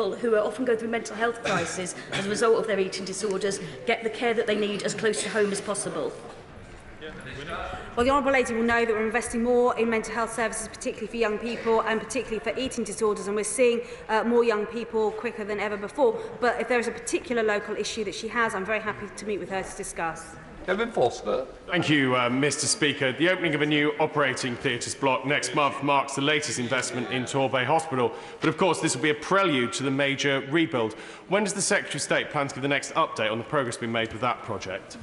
people who are often going through mental health crises as a result of their eating disorders get the care that they need as close to home as possible? Well, the Honourable Lady will know that we're investing more in mental health services, particularly for young people and particularly for eating disorders, and we're seeing more young people quicker than ever before. But if there is a particular local issue that she has, I'm very happy to meet with her to discuss. Kevin Foster. Thank you, Mr. Speaker. The opening of a new operating theatres block next month marks the latest investment in Torbay Hospital. But of course, this will be a prelude to the major rebuild. When does the Secretary of State plan to give the next update on the progress being made with that project?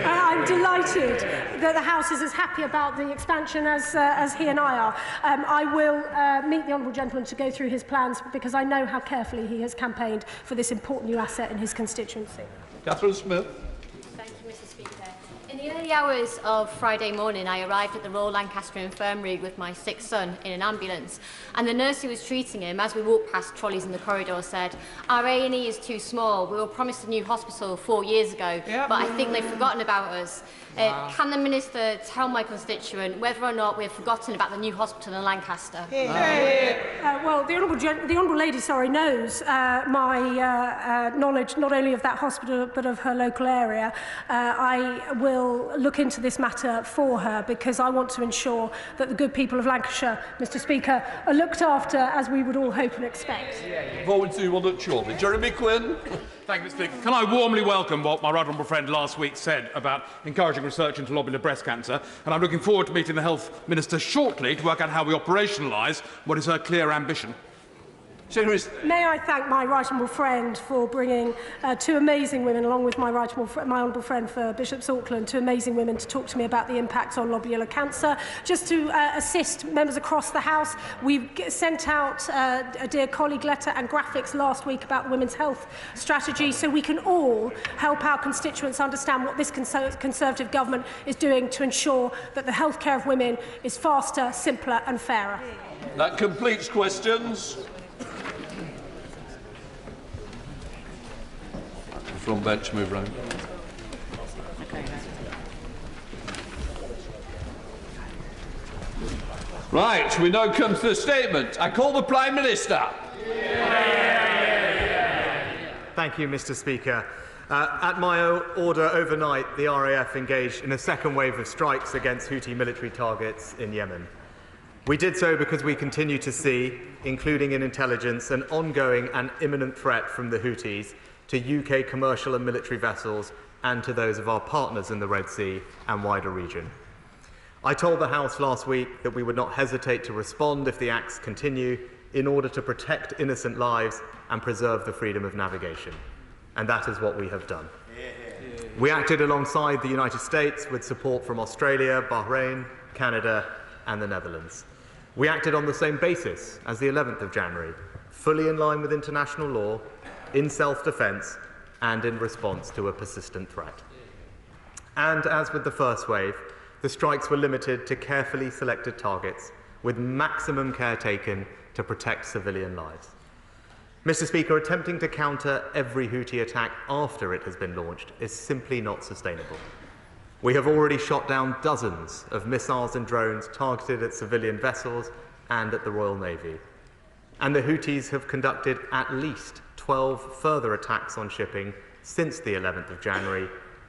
I'm delighted that the House is as happy about the expansion as he and I are. I will meet the honourable gentleman to go through his plans, because I know how carefully he has campaigned for this important new asset in his constituency. Catherine Smith. Thank you, Mr. Speaker. In the early hours of Friday morning, I arrived at the Royal Lancaster Infirmary with my sick son in an ambulance, and the nurse who was treating him, as we walked past trolleys in the corridor, said, "Our A&E is too small. We were promised a new hospital 4 years ago, but I think they've forgotten about us." Can the Minister tell my constituent whether or not we've forgotten about the new hospital in Lancaster? Well, the Honourable Lady knows my knowledge not only of that hospital but of her local area. I will look into this matter for her, because I want to ensure that the good people of Lancashire, Mr. Speaker, are looked after as we would all hope and expect. Forward to one at Chorley. Jeremy Quinn. Thank you, Mr. Speaker. Can I warmly welcome what my right honourable friend last week said about encouraging research into lobular breast cancer, and I'm looking forward to meeting the Health Minister shortly to work out how we operationalise what is her clear ambition. May I thank my right honourable friend for bringing two amazing women, along with my honourable friend for Bishop's Auckland, two amazing women to talk to me about the impacts on lobular cancer. Just to assist members across the House, we sent out a dear colleague letter and graphics last week about the women's health strategy, so we can all help our constituents understand what this Conservative government is doing to ensure that the health care of women is faster, simpler and fairer. That completes questions. Front bench, move round. Right, we now come to the statement. I call the Prime Minister. Thank you, Mr. Speaker. At my order overnight, the RAF engaged in a second wave of strikes against Houthi military targets in Yemen. We did so because we continue to see, including in intelligence, an ongoing and imminent threat from the Houthis to UK commercial and military vessels and to those of our partners in the Red Sea and wider region. I told the House last week that we would not hesitate to respond if the acts continue in order to protect innocent lives and preserve the freedom of navigation. And that is what we have done. We acted alongside the United States with support from Australia, Bahrain, Canada and the Netherlands. We acted on the same basis as the 11th of January, fully in line with international law, in self-defence and in response to a persistent threat. And as with the first wave, the strikes were limited to carefully selected targets with maximum care taken to protect civilian lives. Mr. Speaker, attempting to counter every Houthi attack after it has been launched is simply not sustainable. We have already shot down dozens of missiles and drones targeted at civilian vessels and at the Royal Navy. And the Houthis have conducted at least 12 further attacks on shipping since the 11th of January,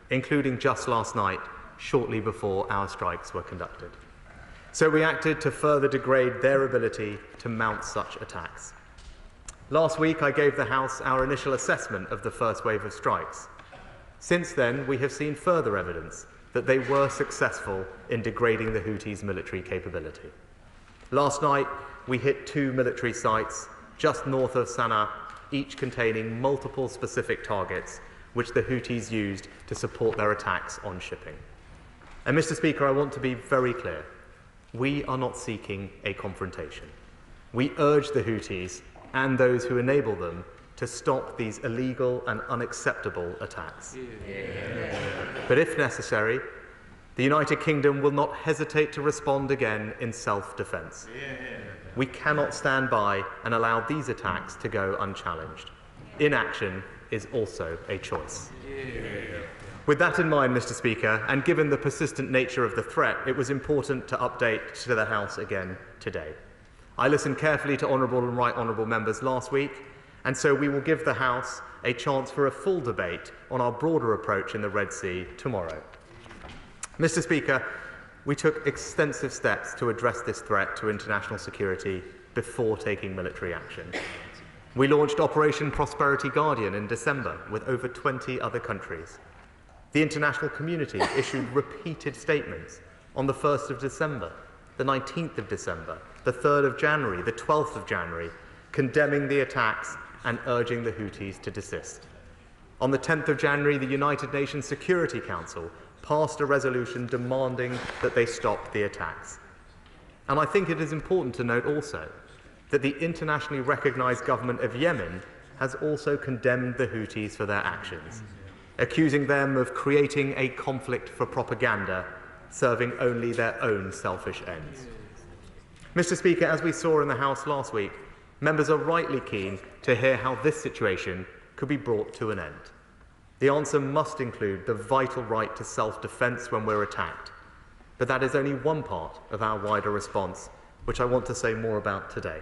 including just last night, shortly before our strikes were conducted. So we acted to further degrade their ability to mount such attacks. Last week, I gave the House our initial assessment of the first wave of strikes. Since then, we have seen further evidence that they were successful in degrading the Houthis' military capability. Last night, we hit 2 military sites just north of Sana'a, each containing multiple specific targets which the Houthis used to support their attacks on shipping. And Mr. Speaker, I want to be very clear. We are not seeking a confrontation. We urge the Houthis and those who enable them to stop these illegal and unacceptable attacks. But if necessary, the United Kingdom will not hesitate to respond again in self-defence. We cannot stand by and allow these attacks to go unchallenged. Inaction is also a choice. With that in mind, Mr. Speaker, and given the persistent nature of the threat, it was important to update to the House again today. I listened carefully to honourable and right honourable members last week, and so we will give the House a chance for a full debate on our broader approach in the Red Sea tomorrow. Mr. Speaker, we took extensive steps to address this threat to international security before taking military action. We launched Operation Prosperity Guardian in December with over 20 other countries. The international community issued repeated statements on the 1st of December, the 19th of December, the 3rd of January, the 12th of January, condemning the attacks and urging the Houthis to desist. On the 10th of January, the United Nations Security Council passed a resolution demanding that they stop the attacks. And I think it is important to note also that the internationally recognised government of Yemen has also condemned the Houthis for their actions, accusing them of creating a conflict for propaganda, serving only their own selfish ends. Mr. Speaker, as we saw in the House last week, members are rightly keen to hear how this situation could be brought to an end. The answer must include the vital right to self-defence when we're attacked, but that is only one part of our wider response, which I want to say more about today.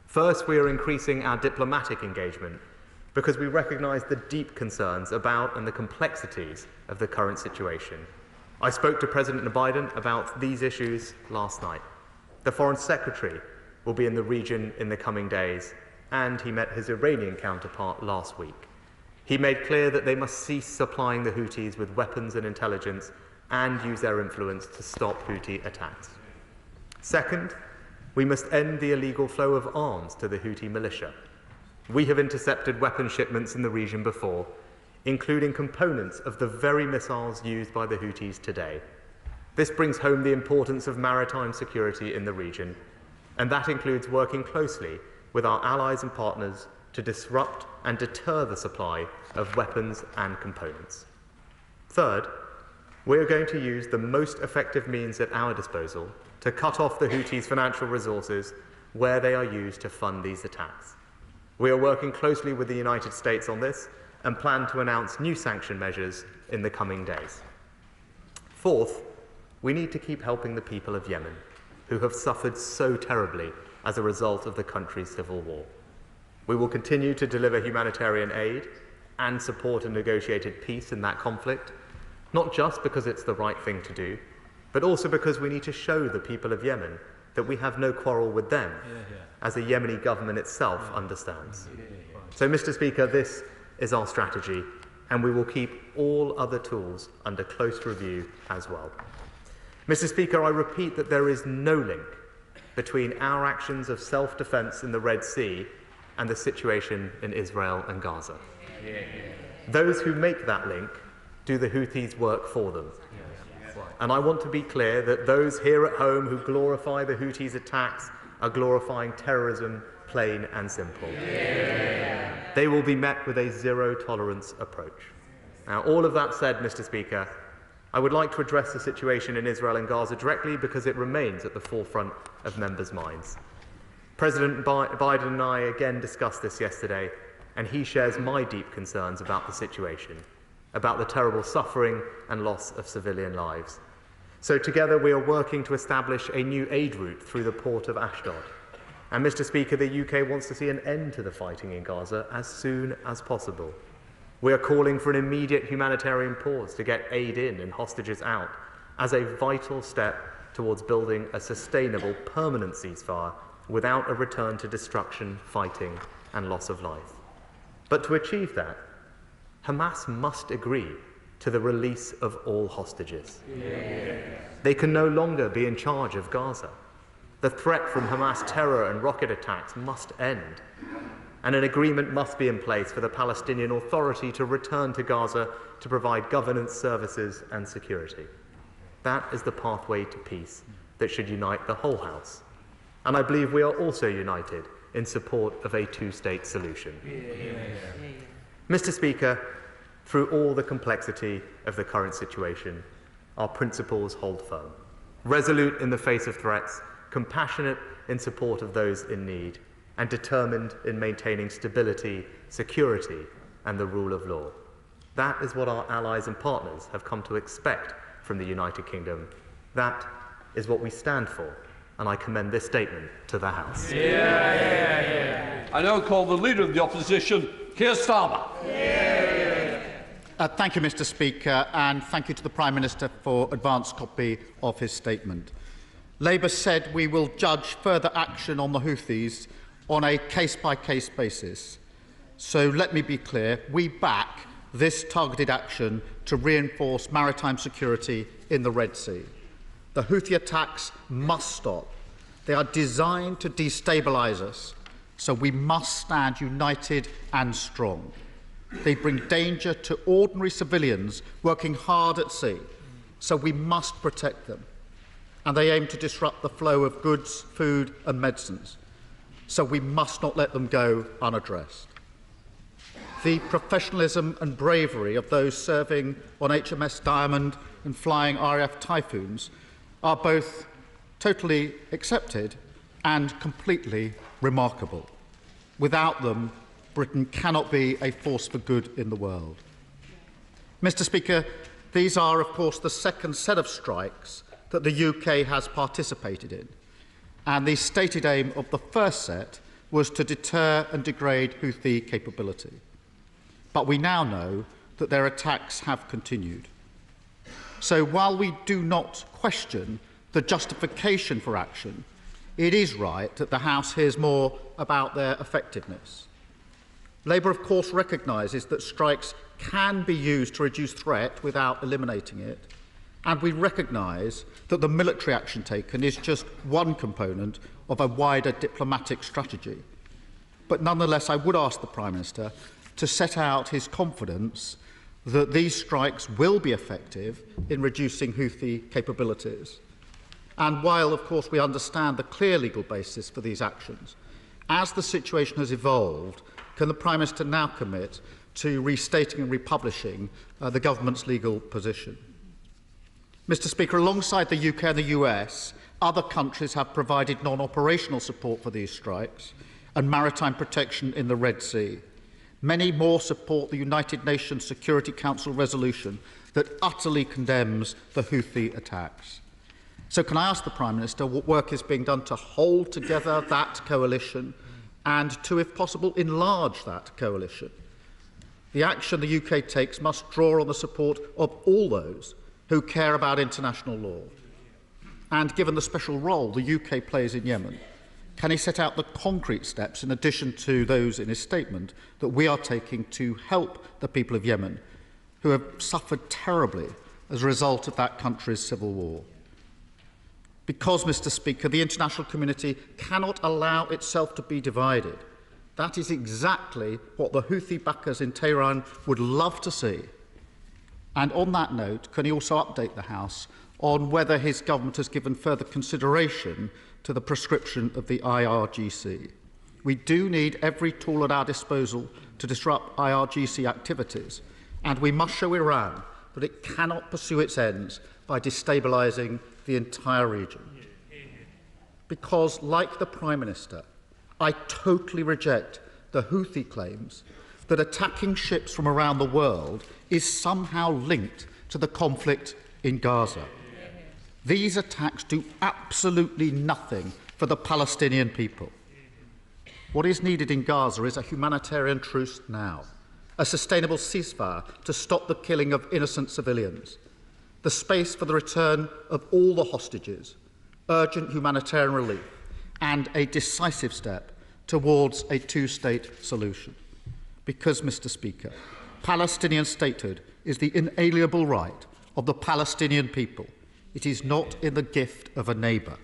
First, we are increasing our diplomatic engagement because we recognise the deep concerns about and the complexities of the current situation. I spoke to President Biden about these issues last night. The Foreign Secretary will be in the region in the coming days, and he met his Iranian counterpart last week. He made clear that they must cease supplying the Houthis with weapons and intelligence and use their influence to stop Houthi attacks. Second, we must end the illegal flow of arms to the Houthi militia. We have intercepted weapon shipments in the region before, including components of the very missiles used by the Houthis today. This brings home the importance of maritime security in the region, and that includes working closely with our allies and partners to disrupt and deter the supply of weapons and components. Third, we are going to use the most effective means at our disposal to cut off the Houthis' financial resources where they are used to fund these attacks. We are working closely with the United States on this and plan to announce new sanction measures in the coming days. Fourth, we need to keep helping the people of Yemen, who have suffered so terribly as a result of the country's civil war. We will continue to deliver humanitarian aid and support a negotiated peace in that conflict, not just because it's the right thing to do, but also because we need to show the people of Yemen that we have no quarrel with them, as the Yemeni government itself understands. So, Mr. Speaker, this is our strategy, and we will keep all other tools under close review as well. Mr. Speaker, I repeat that there is no link between our actions of self-defence in the Red Sea and the situation in Israel and Gaza. Those who make that link do the Houthis work for them. And I want to be clear that those here at home who glorify the Houthis' attacks are glorifying terrorism, plain and simple. They will be met with a zero-tolerance approach. Now, all of that said, Mr. Speaker, I would like to address the situation in Israel and Gaza directly because it remains at the forefront of members' minds. President Biden and I again discussed this yesterday, and he shares my deep concerns about the situation, about the terrible suffering and loss of civilian lives. So together we are working to establish a new aid route through the port of Ashdod. And Mr. Speaker, the UK wants to see an end to the fighting in Gaza as soon as possible. We are calling for an immediate humanitarian pause to get aid in and hostages out as a vital step towards building a sustainable, permanent ceasefire without a return to destruction, fighting, and loss of life. But to achieve that, Hamas must agree to the release of all hostages. They can no longer be in charge of Gaza. The threat from Hamas terror and rocket attacks must end, and an agreement must be in place for the Palestinian Authority to return to Gaza to provide governance services and security. That is the pathway to peace that should unite the whole House. And I believe we are also united in support of a two-state solution. Mr. Speaker, through all the complexity of the current situation, our principles hold firm. Resolute in the face of threats, compassionate in support of those in need, and determined in maintaining stability, security, and the rule of law. That is what our allies and partners have come to expect from the United Kingdom. That is what we stand for, and I commend this statement to the House. I now call the Leader of the Opposition, Keir Starmer. Thank you, Mr. Speaker, and thank you to the Prime Minister for advance copy of his statement. Labour said we will judge further action on the Houthis on a case-by-case basis. So let me be clear, we back this targeted action to reinforce maritime security in the Red Sea. The Houthi attacks must stop. They are designed to destabilise us, so we must stand united and strong. They bring danger to ordinary civilians working hard at sea, so we must protect them. And they aim to disrupt the flow of goods, food and medicines, so we must not let them go unaddressed. The professionalism and bravery of those serving on HMS Diamond and flying RAF Typhoons are both totally accepted and completely remarkable. Without them, Britain cannot be a force for good in the world. Mr. Speaker, these are, of course, the second set of strikes that the UK has participated in, and the stated aim of the first set was to deter and degrade Houthi capability. But we now know that their attacks have continued. So while we do not question the justification for action, it is right that the House hears more about their effectiveness. Labour, of course, recognises that strikes can be used to reduce threat without eliminating it, and we recognise that the military action taken is just one component of a wider diplomatic strategy. But nonetheless, I would ask the Prime Minister to set out his confidence that these strikes will be effective in reducing Houthi capabilities. And while, of course, we understand the clear legal basis for these actions, as the situation has evolved, can the Prime Minister now commit to restating and republishing the government's legal position? Mr. Speaker, alongside the UK and the US, other countries have provided non-operational support for these strikes and maritime protection in the Red Sea. Many more support the United Nations Security Council resolution that utterly condemns the Houthi attacks. So can I ask the Prime Minister what work is being done to hold together that coalition and to, if possible, enlarge that coalition? The action the UK takes must draw on the support of all those who care about international law. And given the special role the UK plays in Yemen, can he set out the concrete steps, in addition to those in his statement, that we are taking to help the people of Yemen, who have suffered terribly as a result of that country's civil war? Because, Mr. Speaker, the international community cannot allow itself to be divided. That is exactly what the Houthi backers in Tehran would love to see. And on that note, can he also update the House on whether his government has given further consideration to the prescription of the IRGC? We do need every tool at our disposal to disrupt IRGC activities, and we must show Iran that it cannot pursue its ends by destabilising the entire region. Because, like the Prime Minister, I totally reject the Houthi claims that attacking ships from around the world is somehow linked to the conflict in Gaza. These attacks do absolutely nothing for the Palestinian people. What is needed in Gaza is a humanitarian truce now, a sustainable ceasefire to stop the killing of innocent civilians, the space for the return of all the hostages, urgent humanitarian relief, and a decisive step towards a two-state solution. Because, Mr. Speaker, Palestinian statehood is the inalienable right of the Palestinian people. It is not in the gift of a neighbour.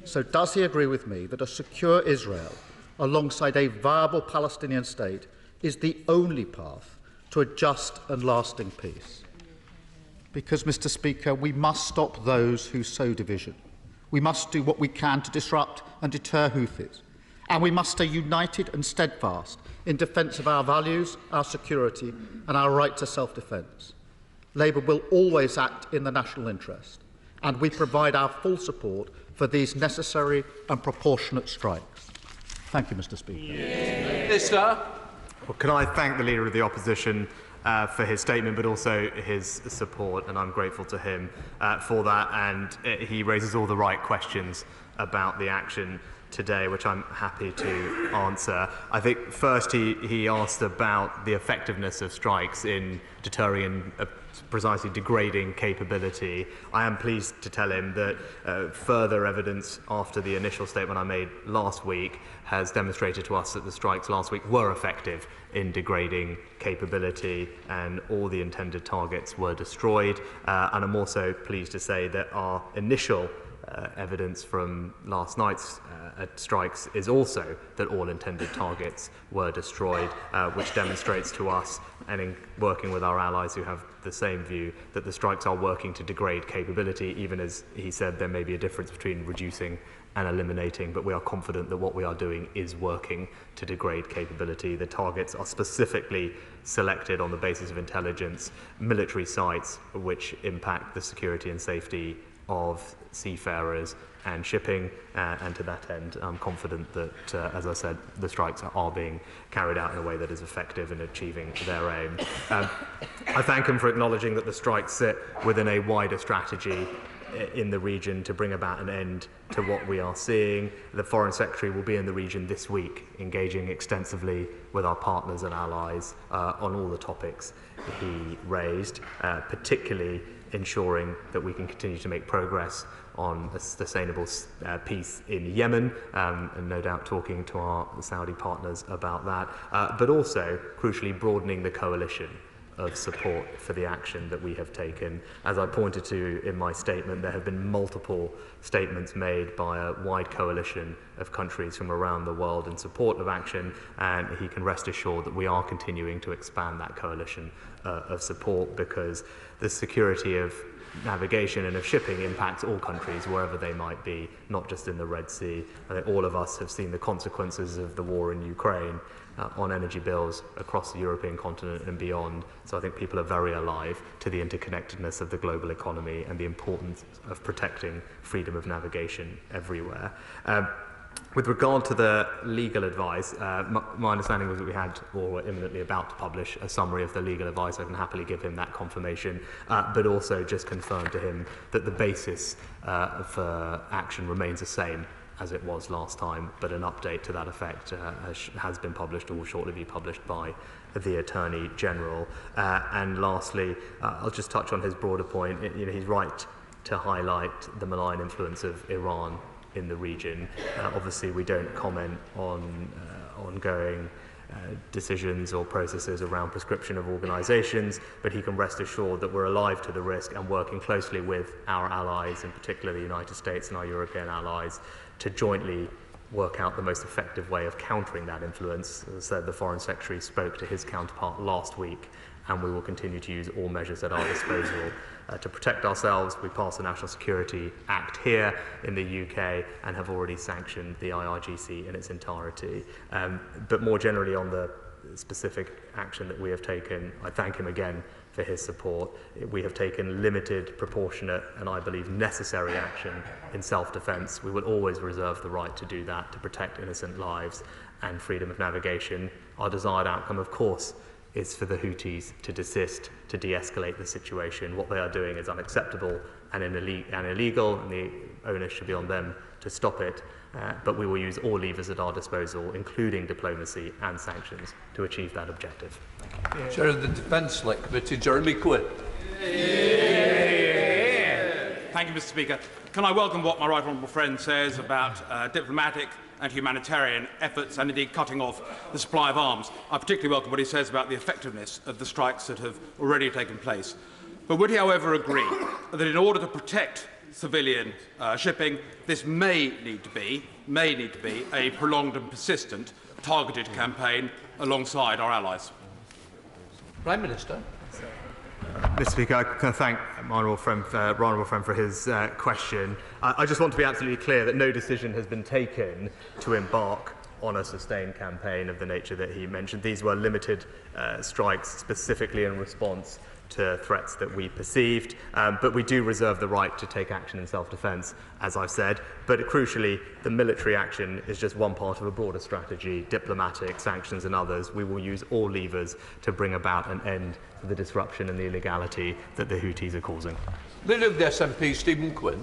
So does he agree with me that a secure Israel, alongside a viable Palestinian state, is the only path to a just and lasting peace? Because, Mr. Speaker, we must stop those who sow division. We must do what we can to disrupt and deter Houthis. And we must stay united and steadfast in defence of our values, our security and our right to self-defence. Labour will always act in the national interest, and we provide our full support for these necessary and proportionate strikes. Thank you, Mr. Speaker. Minister. Well, can I thank the Leader of the Opposition for his statement, but also his support, and I'm grateful to him for that. And he raises all the right questions about the action today, which I'm happy to answer. I think first he asked about the effectiveness of strikes in deterring and precisely degrading capability. I am pleased to tell him that further evidence after the initial statement I made last week has demonstrated to us that the strikes last week were effective in degrading capability, and all the intended targets were destroyed. And I'm also pleased to say that our initial evidence from last night's strikes is also that all intended targets were destroyed, which demonstrates to us, and in working with our allies who have the same view, that the strikes are working to degrade capability, even as he said there may be a difference between reducing and eliminating, but we are confident that what we are doing is working to degrade capability. The targets are specifically selected on the basis of intelligence, military sites which impact the security and safety of seafarers and shipping, and to that end I'm confident that, as I said, the strikes are being carried out in a way that is effective in achieving their aim. I thank him for acknowledging that the strikes sit within a wider strategy in the region to bring about an end to what we are seeing. The Foreign Secretary will be in the region this week, engaging extensively with our partners and allies on all the topics he raised, particularly ensuring that we can continue to make progress on a sustainable peace in Yemen, and no doubt talking to our Saudi partners about that, but also, crucially, broadening the coalition of support for the action that we have taken. As I pointed to in my statement, there have been multiple statements made by a wide coalition of countries from around the world in support of action, and he can rest assured that we are continuing to expand that coalition of support, because the security of navigation and of shipping impacts all countries wherever they might be, not just in the Red Sea. I think all of us have seen the consequences of the war in Ukraine on energy bills across the European continent and beyond. So I think people are very alive to the interconnectedness of the global economy and the importance of protecting freedom of navigation everywhere. With regard to the legal advice, my understanding was that we had, or were imminently about to publish, a summary of the legal advice. I can happily give him that confirmation, but also just confirm to him that the basis for action remains the same as it was last time, but an update to that effect has been published or will shortly be published by the Attorney General. And lastly, I'll just touch on his broader point. He's right to highlight the malign influence of Iran in the region. Obviously, we don't comment on ongoing decisions or processes around prescription of organisations, but he can rest assured that we're alive to the risk and working closely with our allies, in particular the United States and our European allies, to jointly work out the most effective way of countering that influence. As I said, the Foreign Secretary spoke to his counterpart last week, and we will continue to use all measures at our disposal to protect ourselves. We passed the National Security Act here in the UK and have already sanctioned the IRGC in its entirety. But more generally on the specific action that we have taken, I thank him again for his support. We have taken limited, proportionate, and I believe necessary action in self-defence. We will always reserve the right to do that, to protect innocent lives and freedom of navigation. Our desired outcome, of course, is for the Houthis to desist, to de-escalate the situation. What they are doing is unacceptable and illegal, and the onus should be on them to stop it. But we will use all levers at our disposal, including diplomacy and sanctions, to achieve that objective. Chair of the Defence Select Committee, Jeremy Quinn. Thank you, Mr. Speaker. Can I welcome what my right honourable friend says about diplomatic and humanitarian efforts, and indeed cutting off the supply of arms. I particularly welcome what he says about the effectiveness of the strikes that have already taken place. But would he, however, agree that in order to protect civilian shipping, this may need to be a prolonged and persistent targeted campaign alongside our allies? Prime Minister. Mr. Speaker, I can thank my honourable friend for his question. I just want to be absolutely clear that no decision has been taken to embark on a sustained campaign of the nature that he mentioned. These were limited strikes specifically in response to threats that we perceived, but we do reserve the right to take action in self-defence, as I've said. But crucially, the military action is just one part of a broader strategy, diplomatic, sanctions and others. We will use all levers to bring about an end to the disruption and the illegality that the Houthis are causing. Leader of the SNP, Stephen Quinn.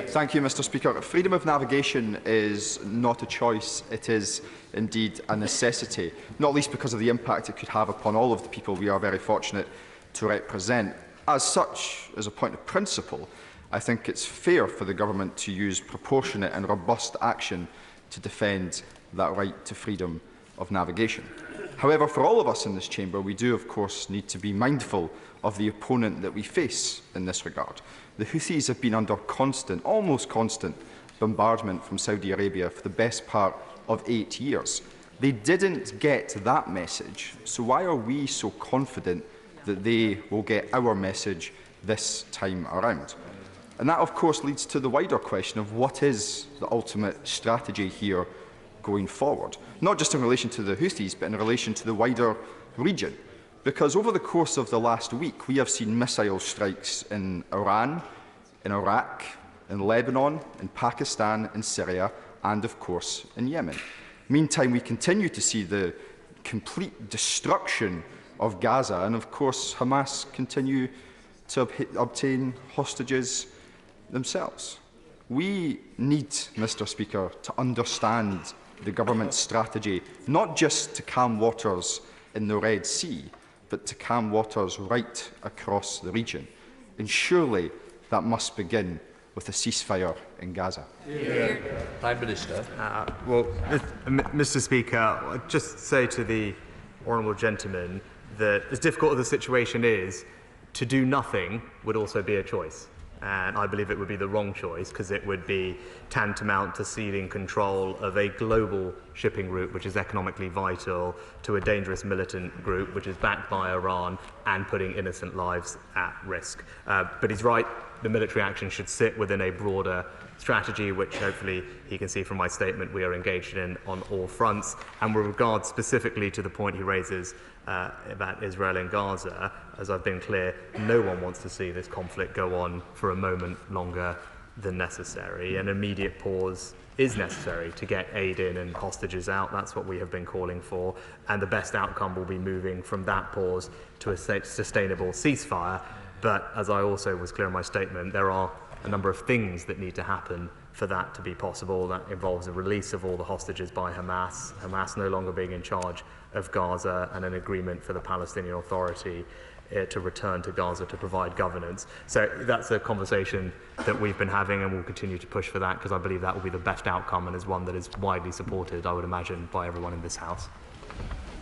Thank you, Mr. Speaker. Freedom of navigation is not a choice, it is indeed a necessity, not least because of the impact it could have upon all of the people we are very fortunate to represent. As such, as a point of principle, I think it's fair for the government to use proportionate and robust action to defend that right to freedom of navigation. However, for all of us in this chamber, we do, of course, need to be mindful of the opponent that we face in this regard. The Houthis have been under constant, almost constant, bombardment from Saudi Arabia for the best part of 8 years. They didn't get that message, so why are we so confident that they will get our message this time around? And that, of course, leads to the wider question of what is the ultimate strategy here going forward, not just in relation to the Houthis, but in relation to the wider region. Because over the course of the last week, we have seen missile strikes in Iran, in Iraq, in Lebanon, in Pakistan, in Syria, and, of course, in Yemen. Meantime, we continue to see the complete destruction of Gaza, and, of course, Hamas continue to obtain hostages themselves. We need, Mr. Speaker, to understand the government's strategy, not just to calm waters in the Red Sea, but to calm waters right across the region. And surely that must begin with a ceasefire in Gaza. Prime Minister. Well, Mr. Speaker, I'd just say to the honourable gentleman that as difficult as the situation is, to do nothing would also be a choice. And I believe it would be the wrong choice, because it would be tantamount to ceding control of a global shipping route which is economically vital to a dangerous militant group which is backed by Iran and putting innocent lives at risk. But he's right, the military action should sit within a broader strategy, which hopefully he can see from my statement we are engaged in on all fronts. And with regard specifically to the point he raises about Israel and Gaza, as I've been clear, no one wants to see this conflict go on for a moment longer than necessary. An immediate pause is necessary to get Aden and hostages out. That's what we have been calling for. And the best outcome will be moving from that pause to a sustainable ceasefire. But as I also was clear in my statement, there are a number of things that need to happen for that to be possible. That involves the release of all the hostages by Hamas, Hamas no longer being in charge of Gaza, and an agreement for the Palestinian Authority to return to Gaza to provide governance. So that's a conversation that we've been having, and we'll continue to push for that, because I believe that will be the best outcome and is one that is widely supported, I would imagine, by everyone in this House.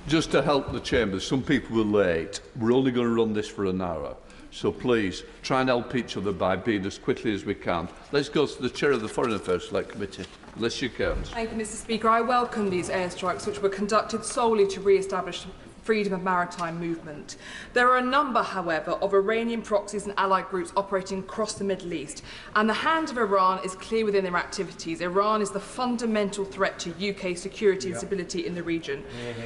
Just to help the Chamber, some people were late. We're only going to run this for an hour. So please, try and help each other by being as quickly as we can. Let's go to the Chair of the Foreign Affairs Select Committee, Alicia Kearns. Thank you, Mr. Speaker. I welcome these airstrikes, which were conducted solely to re-establish freedom of maritime movement. There are a number, however, of Iranian proxies and allied groups operating across the Middle East, and the hand of Iran is clear within their activities. Iran is the fundamental threat to UK security and stability in the region.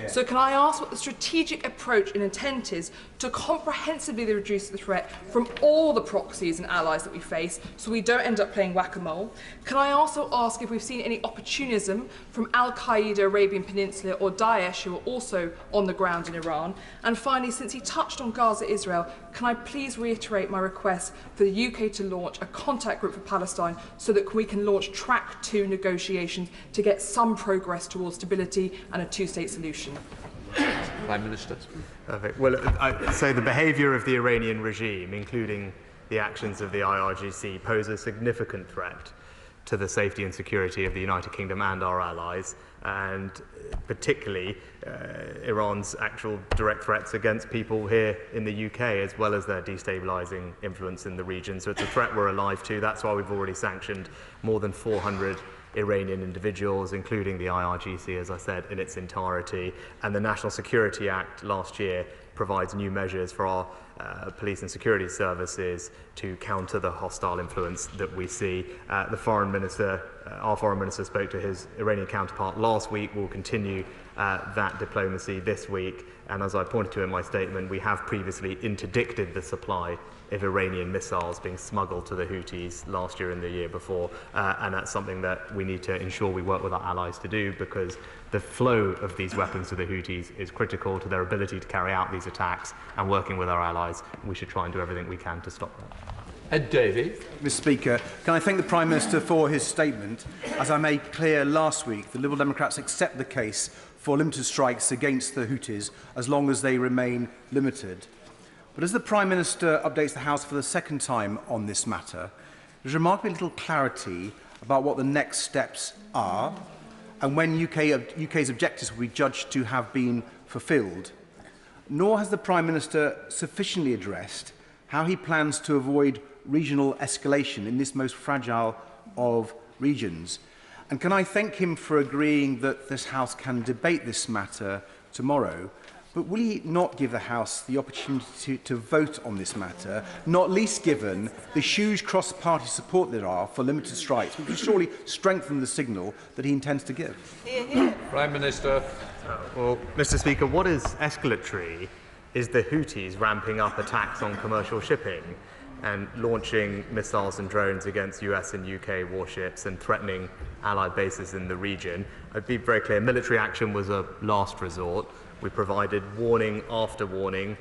So can I ask what the strategic approach and intent is to comprehensively reduce the threat from all the proxies and allies that we face, so we don't end up playing whack-a-mole? Can I also ask if we've seen any opportunism from Al-Qaeda, Arabian Peninsula, or Daesh, who are also on the ground in Iran? And finally, since he touched on Gaza, Israel, can I please reiterate my request for the UK to launch a contact group for Palestine so that we can launch track 2 negotiations to get some progress towards stability and a two-state solution? Prime Minister. Perfect. Well, I'd say the behaviour of the Iranian regime, including the actions of the IRGC, pose a significant threat to the safety and security of the United Kingdom and our allies, and particularly Iran's actual direct threats against people here in the UK, as well as their destabilising influence in the region. So it's a threat we're alive to. That's why we've already sanctioned more than 400 Iranian individuals, including the IRGC, as I said, in its entirety. And the National Security Act last year provides new measures for our police and security services to counter the hostile influence that we see. The Foreign Minister our Foreign Minister spoke to his Iranian counterpart last week. We'll continue that diplomacy this week. And as I pointed to in my statement, we have previously interdicted the supply of Iranian missiles being smuggled to the Houthis last year and the year before. And that's something that we need to ensure we work with our allies to do, because the flow of these weapons to the Houthis is critical to their ability to carry out these attacks, and working with our allies, we should try and do everything we can to stop that. Ed Davey. Mr Speaker, can I thank the Prime Minister for his statement? As I made clear last week, the Liberal Democrats accept the case for limited strikes against the Houthis as long as they remain limited. But as the Prime Minister updates the House for the second time on this matter, there's remarkably little clarity about what the next steps are and when UK's objectives will be judged to have been fulfilled. Nor has the Prime Minister sufficiently addressed how he plans to avoid regional escalation in this most fragile of regions. And can I thank him for agreeing that this House can debate this matter tomorrow, but will he not give the House the opportunity to vote on this matter, not least given the huge cross-party support there are for limited strikes, which will surely strengthen the signal that he intends to give? Prime Minister. Well, Mr Speaker, what is escalatory is the Houthis ramping up attacks on commercial shipping and launching missiles and drones against US and UK warships and threatening allied bases in the region. I'd be very clear, military action was a last resort. We provided warning after warning,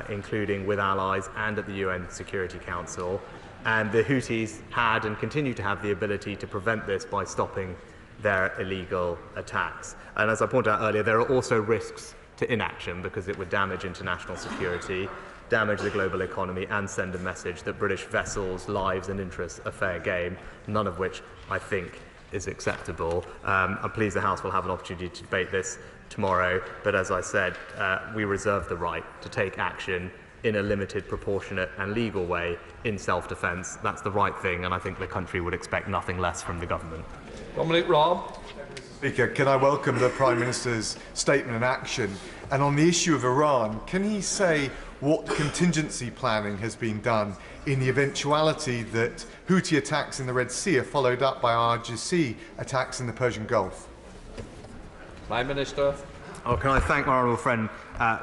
including with allies and at the UN Security Council. And the Houthis had and continue to have the ability to prevent this by stopping their illegal attacks. And as I pointed out earlier, there are also risks to inaction, because it would damage international security, damage the global economy, and send a message that British vessels' lives and interests are fair game, none of which I think is acceptable. I'm pleased the House will have an opportunity to debate this tomorrow, but as I said, we reserve the right to take action in a limited, proportionate and legal way in self-defence. That's the right thing, and I think the country would expect nothing less from the government. Dominic Raab. Speaker, can I welcome the Prime Minister's statement and action? And on the issue of Iran, can he say what contingency planning has been done in the eventuality that Houthi attacks in the Red Sea are followed up by IRGC attacks in the Persian Gulf? Prime Minister. Oh, can I thank my honourable friend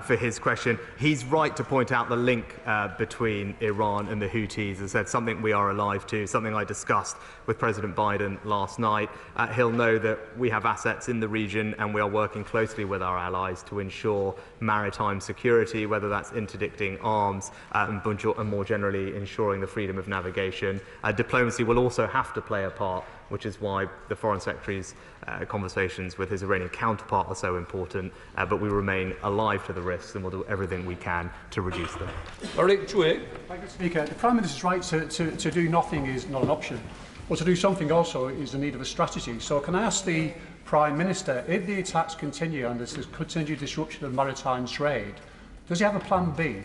for his question? He's right to point out the link between Iran and the Houthis. As I said, something we are alive to, something I discussed with President Biden last night. He'll know that we have assets in the region and we are working closely with our allies to ensure maritime security, whether that's interdicting arms and more generally ensuring the freedom of navigation. Diplomacy will also have to play a part, which is why the Foreign Secretary's conversations with his Iranian counterpart are so important, but we remain alive to the risks and we'll do everything we can to reduce them. Eric Chwig. Thank you, Speaker. The Prime Minister's right to do nothing is not an option. But to do something also is the need of a strategy. So can I ask the Prime Minister, if the attacks continue and there's continued disruption of maritime trade, does he have a plan B?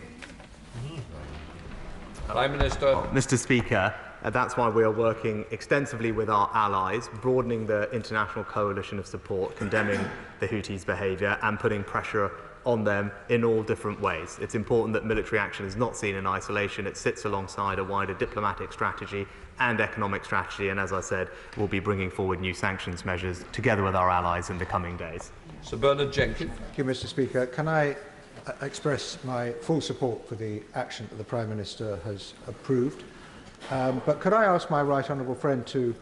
Prime Minister. Mr Speaker, that's why we are working extensively with our allies, broadening the international coalition of support, condemning the Houthis' behaviour and putting pressure on them in all different ways. It's important that military action is not seen in isolation. It sits alongside a wider diplomatic strategy and economic strategy, and as I said, we'll be bringing forward new sanctions measures together with our allies in the coming days. Sir Bernard Jenkins. Thank you, Mr Speaker. Can I express my full support for the action that the Prime Minister has approved? But could I ask my right honourable friend to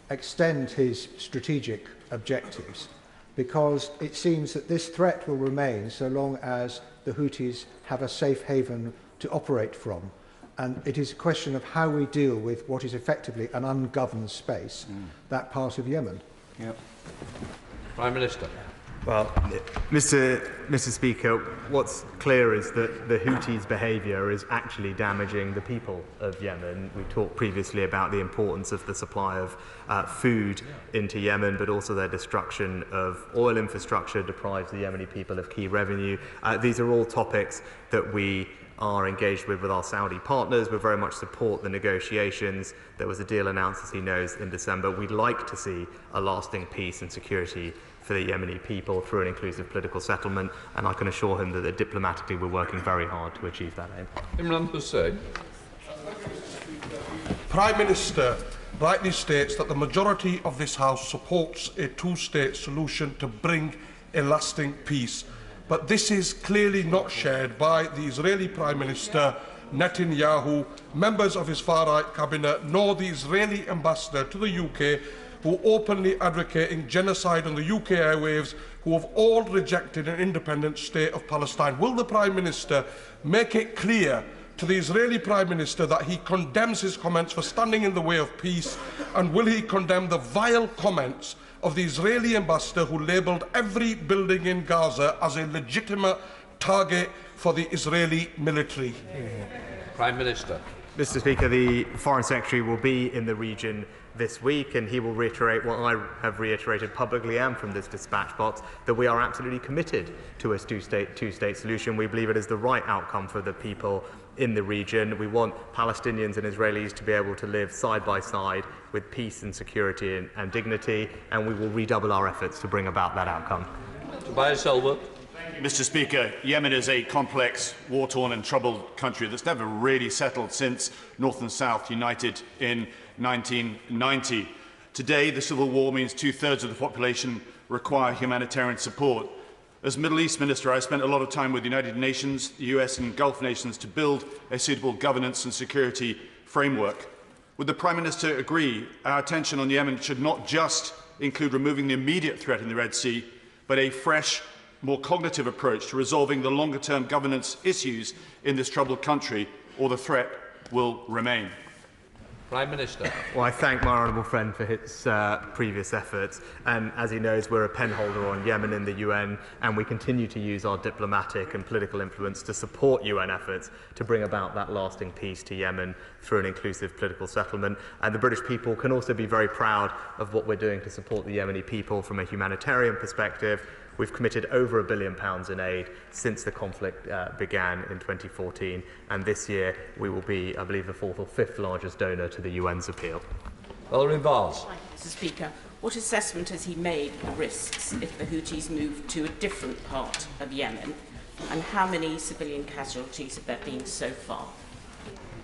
extend his strategic objectives, because it seems that this threat will remain so long as the Houthis have a safe haven to operate from. And it is a question of how we deal with what is effectively an ungoverned space, that part of Yemen. Yep. Prime Minister. Well, Mr Speaker, what's clear is that the Houthis' behaviour is actually damaging the people of Yemen. We talked previously about the importance of the supply of food into Yemen, but also their destruction of oil infrastructure deprives the Yemeni people of key revenue. These are all topics that we are engaged with our Saudi partners. We very much support the negotiations. There was a deal announced, as he knows, in December. We'd like to see a lasting peace and security for the Yemeni people through an inclusive political settlement, and I can assure him that diplomatically we're working very hard to achieve that aim. Imran Hussain. Prime Minister, rightly states that the majority of this House supports a two-state solution to bring a lasting peace. But this is clearly not shared by the Israeli Prime Minister Netanyahu, members of his far-right cabinet, nor the Israeli ambassador to the UK, who openly advocating genocide on the UK airwaves, who have all rejected an independent state of Palestine. Will the Prime Minister make it clear to the Israeli Prime Minister that he condemns his comments for standing in the way of peace, and will he condemn the vile comments of the Israeli ambassador who labelled every building in Gaza as a legitimate target for the Israeli military? Prime Minister. Mr. Speaker, the Foreign Secretary will be in the region this week, and he will reiterate what I have reiterated publicly and from this dispatch box, that we are absolutely committed to a two-state solution. We believe it is the right outcome for the people in the region. We want Palestinians and Israelis to be able to live side by side with peace and security and dignity, and we will redouble our efforts to bring about that outcome. Tobias Ellwood. Mr. Speaker, Yemen is a complex, war-torn and troubled country that's never really settled since North and South united in 1990. Today, the civil war means 2/3 of the population require humanitarian support. As Middle East Minister, I spent a lot of time with the United Nations, the US and Gulf nations to build a suitable governance and security framework. Would the Prime Minister agree our attention on Yemen should not just include removing the immediate threat in the Red Sea, but a fresh, more cognitive approach to resolving the longer-term governance issues in this troubled country, or the threat will remain? Prime Minister. Well, I thank my honourable friend for his previous efforts, and as he knows, we're a penholder on Yemen in the UN, and we continue to use our diplomatic and political influence to support UN efforts to bring about that lasting peace to Yemen through an inclusive political settlement. And the British people can also be very proud of what we're doing to support the Yemeni people from a humanitarian perspective. We've committed over £1 billion in aid since the conflict began in 2014, and this year we will be, I believe, the 4th or 5th largest donor to the UN's appeal. Valerie Vars. Mr. Speaker, what assessment has he made of the risks if the Houthis move to a different part of Yemen, and how many civilian casualties have there been so far?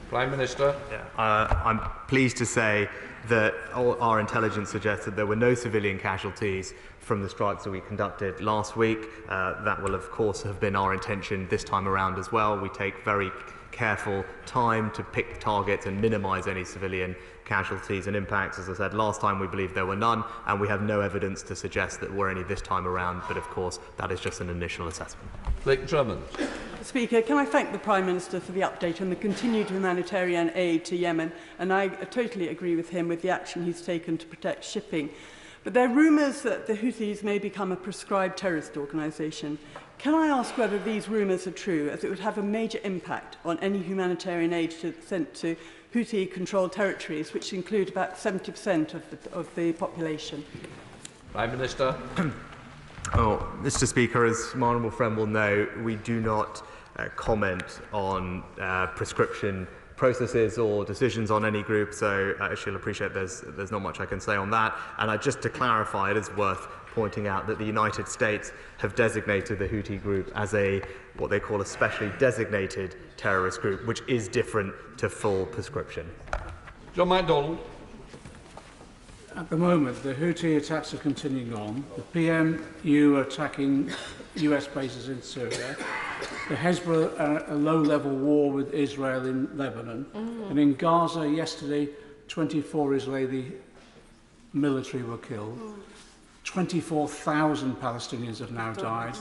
Prime Minister. I'm pleased to say that our intelligence suggests that there were no civilian casualties from the strikes that we conducted last week. That will, of course, have been our intention this time around as well. We take very careful time to pick targets and minimise any civilian casualties and impacts. As I said, last time we believe there were none, and we have no evidence to suggest that there were any this time around, but of course that is just an initial assessment. Blake Drummond. Speaker, can I thank the Prime Minister for the update on the continued humanitarian aid to Yemen, and I totally agree with him with the action he's taken to protect shipping. But there are rumours that the Houthis may become a proscribed terrorist organisation. Can I ask whether these rumours are true, as it would have a major impact on any humanitarian aid sent to Houthi-controlled territories, which include about 70% of the population? Prime Minister. Mr. Speaker, as my honourable friend will know, we do not comment on prescription processes or decisions on any group, so she'll appreciate there's not much I can say on that. And just to clarify, it is worth pointing out that the United States have designated the Houthi group as what they call a specially designated terrorist group, which is different to full prescription. John MacDonald. At the moment, the Houthi attacks are continuing on. The PMU are attacking US bases in Syria. The Hezbollah are a low-level war with Israel in Lebanon. And in Gaza yesterday, 24 Israeli military were killed. 24,000 Palestinians have now died.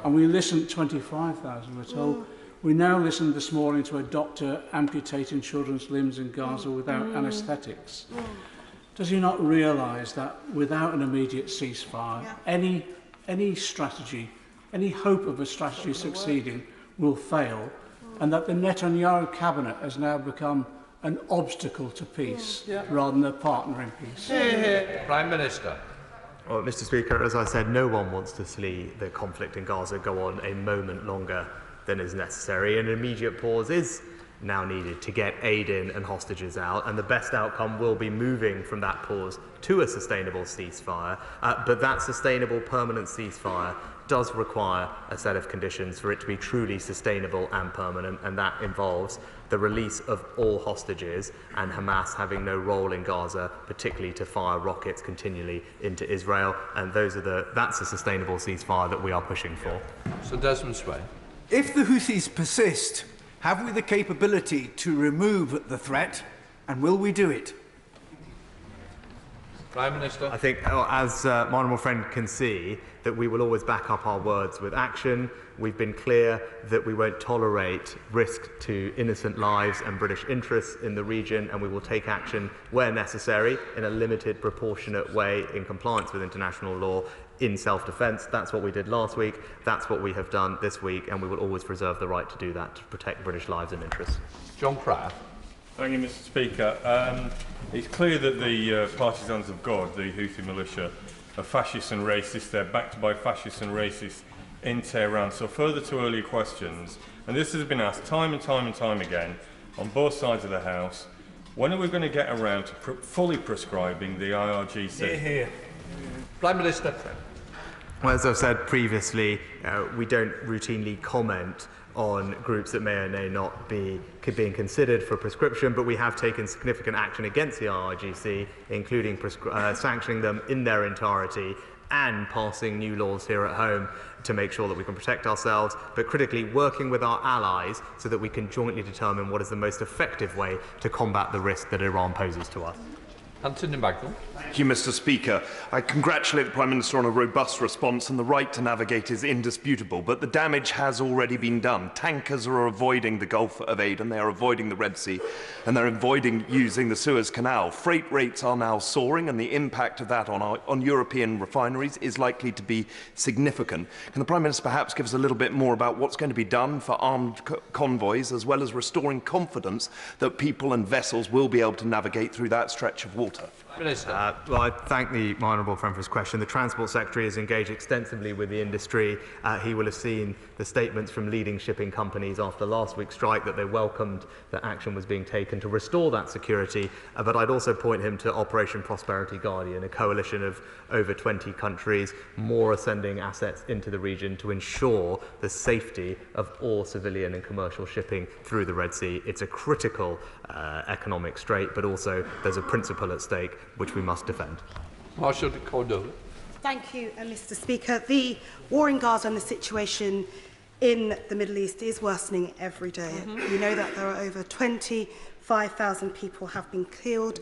And we listened, 25,000 we're told. We now listened this morning to a doctor amputating children's limbs in Gaza without anaesthetics. Does he not realise that without an immediate ceasefire, any strategy, any hope of a strategy succeeding will fail, and that the Netanyahu cabinet has now become an obstacle to peace rather than a partner in peace? Prime Minister. Well, Mr. Speaker, as I said, no one wants to see the conflict in Gaza go on a moment longer than is necessary. An immediate pause is now needed to get aid in and hostages out, and the best outcome will be moving from that pause to a sustainable ceasefire. But that sustainable permanent ceasefire does require a set of conditions for it to be truly sustainable and permanent, and that involves the release of all hostages and Hamas having no role in Gaza, particularly to fire rockets continually into Israel. And that's a sustainable ceasefire that we are pushing for. So Desmond Sway. If the Houthis persist, have we the capability to remove the threat, and will we do it? Prime Minister. I think, as my honourable friend can see, that we will always back up our words with action. We've been clear that we won't tolerate risk to innocent lives and British interests in the region, and we will take action where necessary in a limited, proportionate way in compliance with international law in self-defence. That's what we did last week. That's what we have done this week, and we will always reserve the right to do that to protect British lives and interests. John Pryor. Thank you, Mr. Speaker. It's clear that the partisans of God, the Houthi militia, are fascist and racist. They're backed by fascists and racists in Tehran. So further to earlier questions, and this has been asked time and time and time again on both sides of the House, when are we going to get around to fully prescribing the IRGC? Here. Prime Minister. Well, as I've said previously, we don't routinely comment on groups that may or may not be being considered for prescription, but we have taken significant action against the IRGC, including sanctioning them in their entirety and passing new laws here at home to make sure that we can protect ourselves, but critically working with our allies so that we can jointly determine what is the most effective way to combat the risk that Iran poses to us. Anthony Magnum. Thank you, Mr. Speaker. I congratulate the Prime Minister on a robust response, and the right to navigate is indisputable, but the damage has already been done. Tankers are avoiding the Gulf of Aden, they are avoiding the Red Sea, and they're avoiding using the Suez Canal. Freight rates are now soaring, and the impact of that on European refineries is likely to be significant. Can the Prime Minister perhaps give us a little bit more about what's going to be done for armed convoys, as well as restoring confidence that people and vessels will be able to navigate through that stretch of water? Well, I thank my honourable friend for his question. The Transport Secretary has engaged extensively with the industry. He will have seen the statements from leading shipping companies after last week's strike that they welcomed that action was being taken to restore that security. But I'd also point him to Operation Prosperity Guardian, a coalition of over 20 countries. More are sending assets into the region to ensure the safety of all civilian and commercial shipping through the Red Sea. It's a critical economic strait, but also there's a principle at stake which we must defend. Marshal de Cordova. Thank you, Mr. Speaker. The war in Gaza and the situation in the Middle East is worsening every day. We know that there are over 25,000 people have been killed,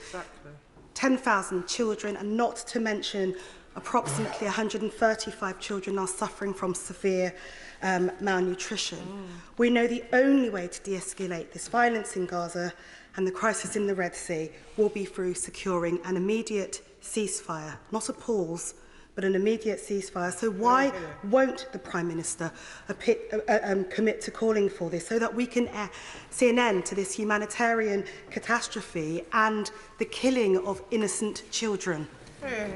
10,000 children, and not to mention approximately 135 children are suffering from severe malnutrition. We know the only way to de-escalate this violence in Gaza and the crisis in the Red Sea will be through securing an immediate ceasefire, not a pause, but an immediate ceasefire. So why won't the Prime Minister commit to calling for this so that we can see an end to this humanitarian catastrophe and the killing of innocent children?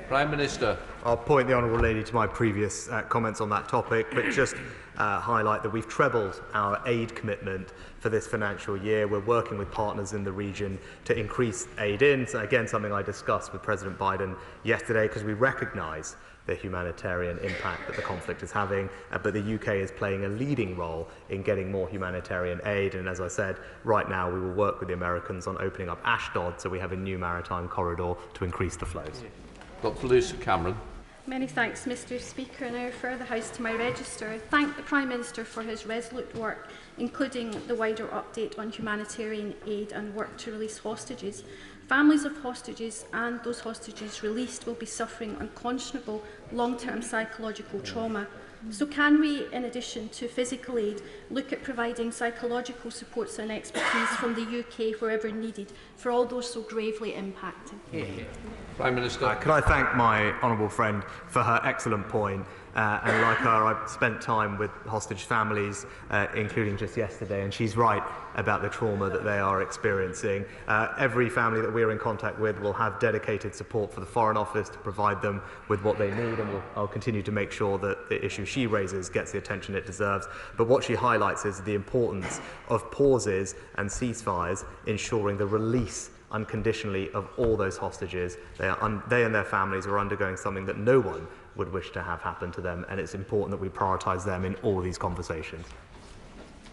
Prime Minister. I'll point the Honourable Lady to my previous comments on that topic, but just highlight that we've trebled our aid commitment for this financial year. We're working with partners in the region to increase aid in. So again, something I discussed with President Biden yesterday, because we recognise the humanitarian impact that the conflict is having, but the UK is playing a leading role in getting more humanitarian aid. And as I said, right now we will work with the Americans on opening up Ashdod so we have a new maritime corridor to increase the flows. Dr. Lucy Cameron. Many thanks, Mr. Speaker, and I refer the House to my register. I thank the Prime Minister for his resolute work, including the wider update on humanitarian aid and work to release hostages. Families of hostages and those hostages released will be suffering unconscionable long-term psychological trauma. So can we, in addition to physical aid, look at providing psychological supports and expertise from the UK wherever needed for all those so gravely impacted? Prime Minister. Can I thank my honourable friend for her excellent point? And like her, I've spent time with hostage families, including just yesterday, and she's right about the trauma that they are experiencing. Every family that we're in contact with will have dedicated support for the Foreign Office to provide them with what they need, and I'll continue to make sure that the issue she raises gets the attention it deserves. But what she highlights is the importance of pauses and ceasefires, ensuring the release unconditionally of all those hostages. They and their families are undergoing something that no one would wish to have happen to them, and it's important that we prioritise them in all these conversations.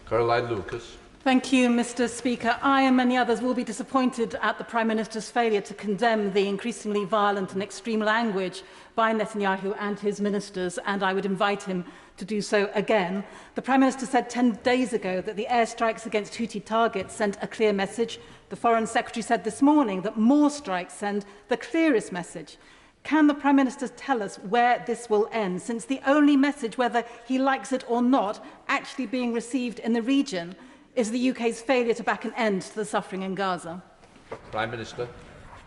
Caroline Lucas. Thank you, Mr. Speaker. I and many others will be disappointed at the Prime Minister's failure to condemn the increasingly violent and extreme language by Netanyahu and his ministers, and I would invite him to do so again. The Prime Minister said 10 days ago that the airstrikes against Houthi targets sent a clear message. The Foreign Secretary said this morning that more strikes send the clearest message. Can the Prime Minister tell us where this will end, since the only message, whether he likes it or not, actually being received in the region is the UK's failure to back an end to the suffering in Gaza? Prime Minister.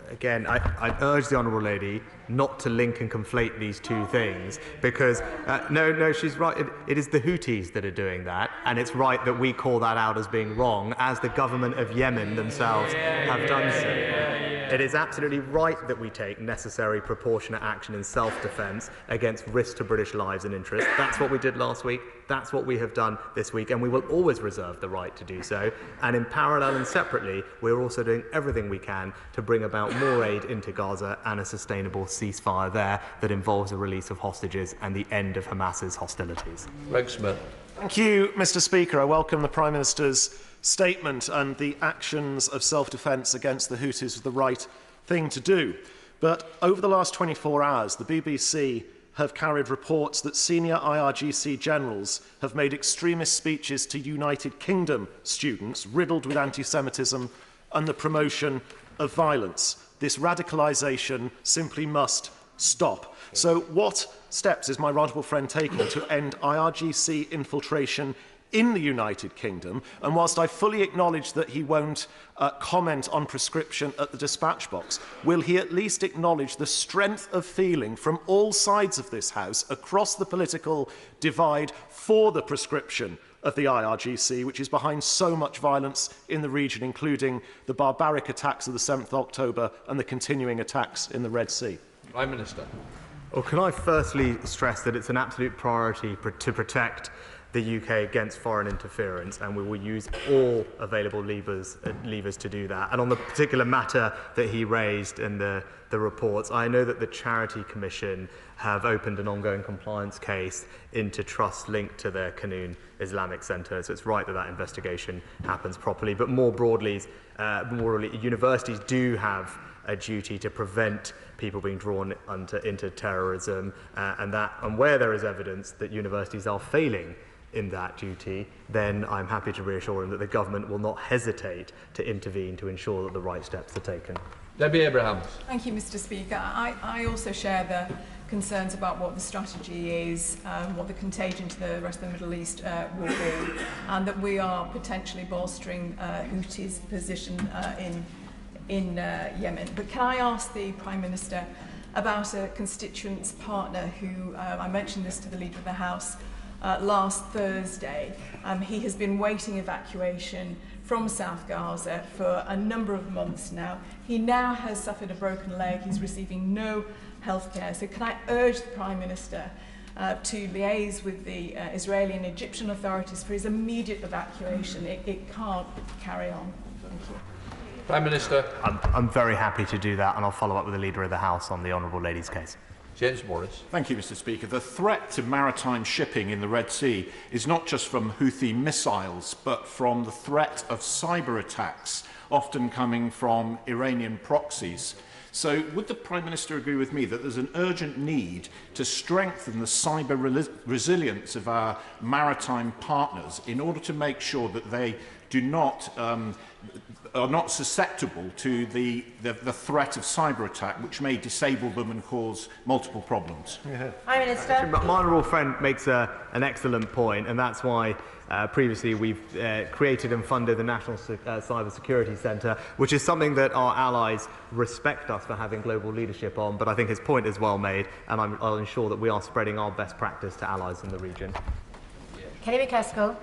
Again, I urge the Honourable Lady not to link and conflate these two things, because, no, she's right. It is the Houthis that are doing that, and it's right that we call that out as being wrong, as the government of Yemen themselves have done so. It is absolutely right that we take necessary proportionate action in self-defence against risk to British lives and interests. That's what we did last week. That's what we have done this week, and we will always reserve the right to do so. And in parallel and separately, we're also doing everything we can to bring about more aid into Gaza and a sustainable ceasefire there that involves the release of hostages and the end of Hamas's hostilities. Greg Smith. Thank you, Mr. Speaker. I welcome the Prime Minister's statement, and the actions of self-defence against the Houthis are the right thing to do. But over the last 24 hours, the BBC have carried reports that senior IRGC generals have made extremist speeches to United Kingdom students riddled with anti-Semitism and the promotion of violence. This radicalisation simply must stop. So what steps is my right honourable friend taking to end IRGC infiltration in the United Kingdom? And whilst I fully acknowledge that he won't comment on prescription at the dispatch box, will he at least acknowledge the strength of feeling from all sides of this House across the political divide for the prescription of the IRGC, which is behind so much violence in the region, including the barbaric attacks of the 7th of October and the continuing attacks in the Red Sea? Prime Minister. Well, can I firstly stress that it's an absolute priority to protect the UK against foreign interference, and we will use all available levers to do that. And on the particular matter that he raised in the reports, I know that the Charity Commission have opened an ongoing compliance case into trusts linked to the Canoon Islamic Centre, so it's right that that investigation happens properly. But more broadly, universities do have a duty to prevent people being drawn into terrorism, and where there is evidence that universities are failing in that duty, then I'm happy to reassure him that the government will not hesitate to intervene to ensure that the right steps are taken. Debbie Abrahams. Thank you, Mr. Speaker. I also share the concerns about what the strategy is, what the contagion to the rest of the Middle East will be, and that we are potentially bolstering Houthis' position in Yemen. But can I ask the Prime Minister about a constituents partner who, I mentioned this to the Leader of the House last Thursday. He has been waiting evacuation from South Gaza for a number of months now. He now has suffered a broken leg. He's receiving no health care. So can I urge the Prime Minister to liaise with the Israeli and Egyptian authorities for his immediate evacuation? It can't carry on. Thank you. Prime Minister. I'm very happy to do that, and I'll follow up with the Leader of the House on the Honourable Lady's case. James Morris. Thank you, Mr. Speaker. The threat to maritime shipping in the Red Sea is not just from Houthi missiles, but from the threat of cyber attacks, often coming from Iranian proxies. So would the Prime Minister agree with me that there's an urgent need to strengthen the cyber resilience of our maritime partners in order to make sure that they are not susceptible to the threat of cyber attack, which may disable them and cause multiple problems? Prime Minister. My honourable friend makes an excellent point, and that's why previously we've created and funded the National Cyber Security Centre, which is something that our allies respect us for having global leadership on. But I think his point is well made, and I'll ensure that we are spreading our best practice to allies in the region. Kelly McCaskill.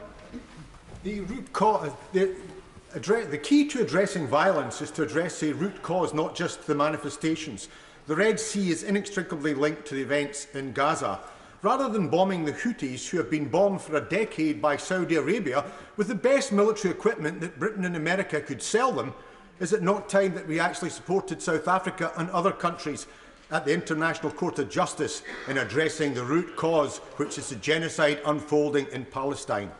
The root cause, the key to addressing violence is to address the root cause, not just the manifestations. The Red Sea is inextricably linked to the events in Gaza. Rather than bombing the Houthis, who have been bombed for a decade by Saudi Arabia with the best military equipment that Britain and America could sell them, is it not time that we actually supported South Africa and other countries at the International Court of Justice in addressing the root cause, which is the genocide unfolding in Palestine?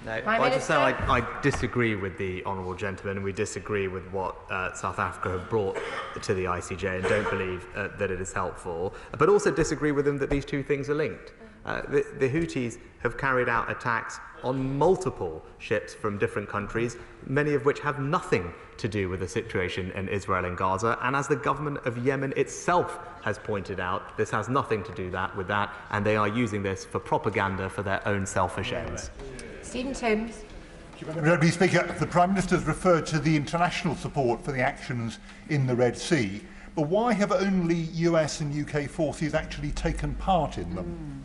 I just say I disagree with the honourable gentleman, and we disagree with what South Africa have brought to the ICJ, and don't believe that it is helpful, but also disagree with them that these two things are linked. The Houthis have carried out attacks on multiple ships from different countries, many of which have nothing to do with the situation in Israel and Gaza, and as the government of Yemen itself has pointed out, this has nothing to do with that, and they are using this for propaganda for their own selfish ends. Stephen Timms. Mr. Speaker, the Prime Minister has referred to the international support for the actions in the Red Sea, but why have only US and UK forces actually taken part in them?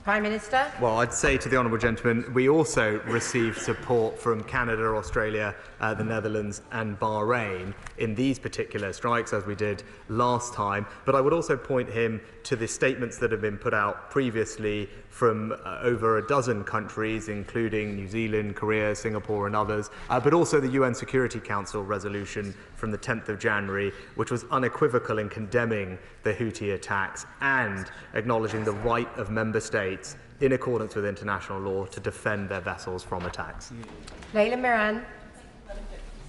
Prime Minister. Well, I'd say to the honourable gentleman, we also received support from Canada, Australia, the Netherlands and Bahrain in these particular strikes, as we did last time. But I would also point him to the statements that have been put out previously from over a dozen countries, including New Zealand, Korea, Singapore and others, but also the UN Security Council resolution from the 10th of January, which was unequivocal in condemning the Houthi attacks and acknowledging the right of member states, in accordance with international law, to defend their vessels from attacks. Leila Moran.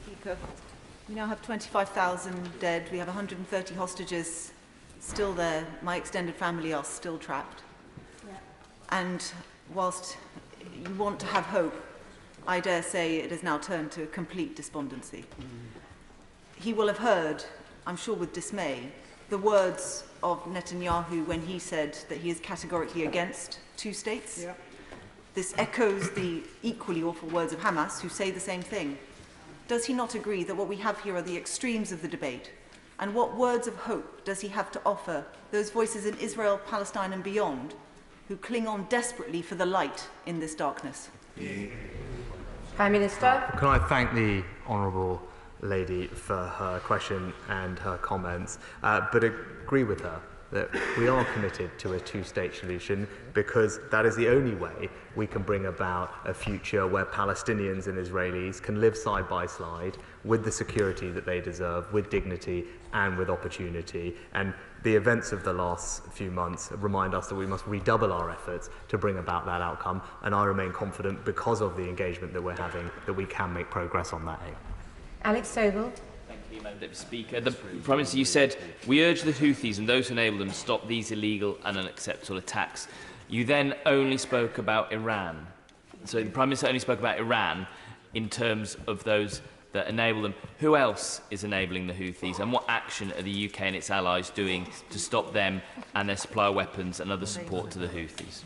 Speaker, we now have 25,000 dead. We have 130 hostages still there. My extended family are still trapped. And whilst you want to have hope, I dare say it has now turned to complete despondency. He will have heard, I'm sure with dismay, the words of Netanyahu when he said that he is categorically against two states. Yeah. This echoes the equally awful words of Hamas, who say the same thing. Does he not agree that what we have here are the extremes of the debate? And what words of hope does he have to offer those voices in Israel, Palestine and beyond, who cling on desperately for the light in this darkness? Prime Minister. Can I thank the honourable lady for her question and her comments, but agree with her that we are committed to a two-state solution, because that is the only way we can bring about a future where Palestinians and Israelis can live side by side with the security that they deserve, with dignity and with opportunity. And the events of the last few months remind us that we must redouble our efforts to bring about that outcome, and I remain confident, because of the engagement that we're having, that we can make progress on that aim. Alex Sobel. Thank you, Madam Deputy Speaker. The Prime Minister, you said, we urge the Houthis and those who enable them to stop these illegal and unacceptable attacks. You then only spoke about Iran. So the Prime Minister only spoke about Iran in terms of those that enable them. Who else is enabling the Houthis, and what action are the UK and its allies doing to stop them and their supply of weapons and other support to the Houthis?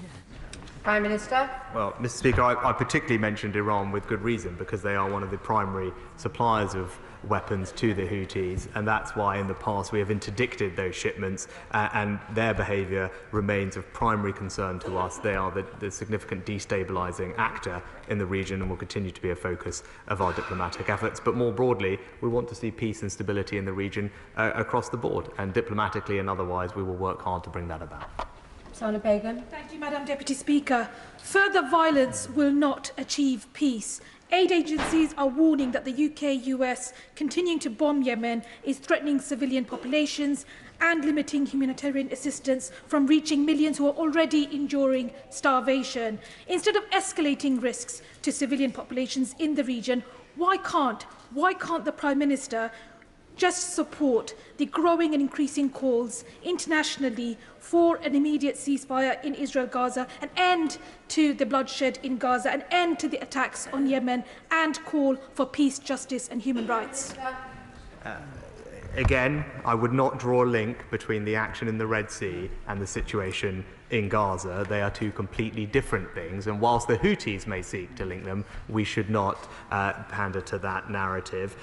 Prime Minister. Well, Mr. Speaker, I particularly mentioned Iran with good reason, because they are one of the primary suppliers of weapons to the Houthis, and that's why in the past we have interdicted those shipments, and their behaviour remains of primary concern to us. They are the significant destabilising actor in the region and will continue to be a focus of our diplomatic efforts. But more broadly, we want to see peace and stability in the region across the board, and diplomatically and otherwise we will work hard to bring that about. Sana Pagan. Thank you, Madam Deputy Speaker. Further violence will not achieve peace. Aid agencies are warning that the UK-US continuing to bomb Yemen is threatening civilian populations and limiting humanitarian assistance from reaching millions who are already enduring starvation. Instead of escalating risks to civilian populations in the region, why can't the Prime Minister just support the growing and increasing calls internationally for an immediate ceasefire in Israel-Gaza, an end to the bloodshed in Gaza, an end to the attacks on Yemen, and call for peace, justice and human rights? Again, I would not draw a link between the action in the Red Sea and the situation in Gaza. They are two completely different things, and whilst the Houthis may seek to link them, we should not pander to that narrative.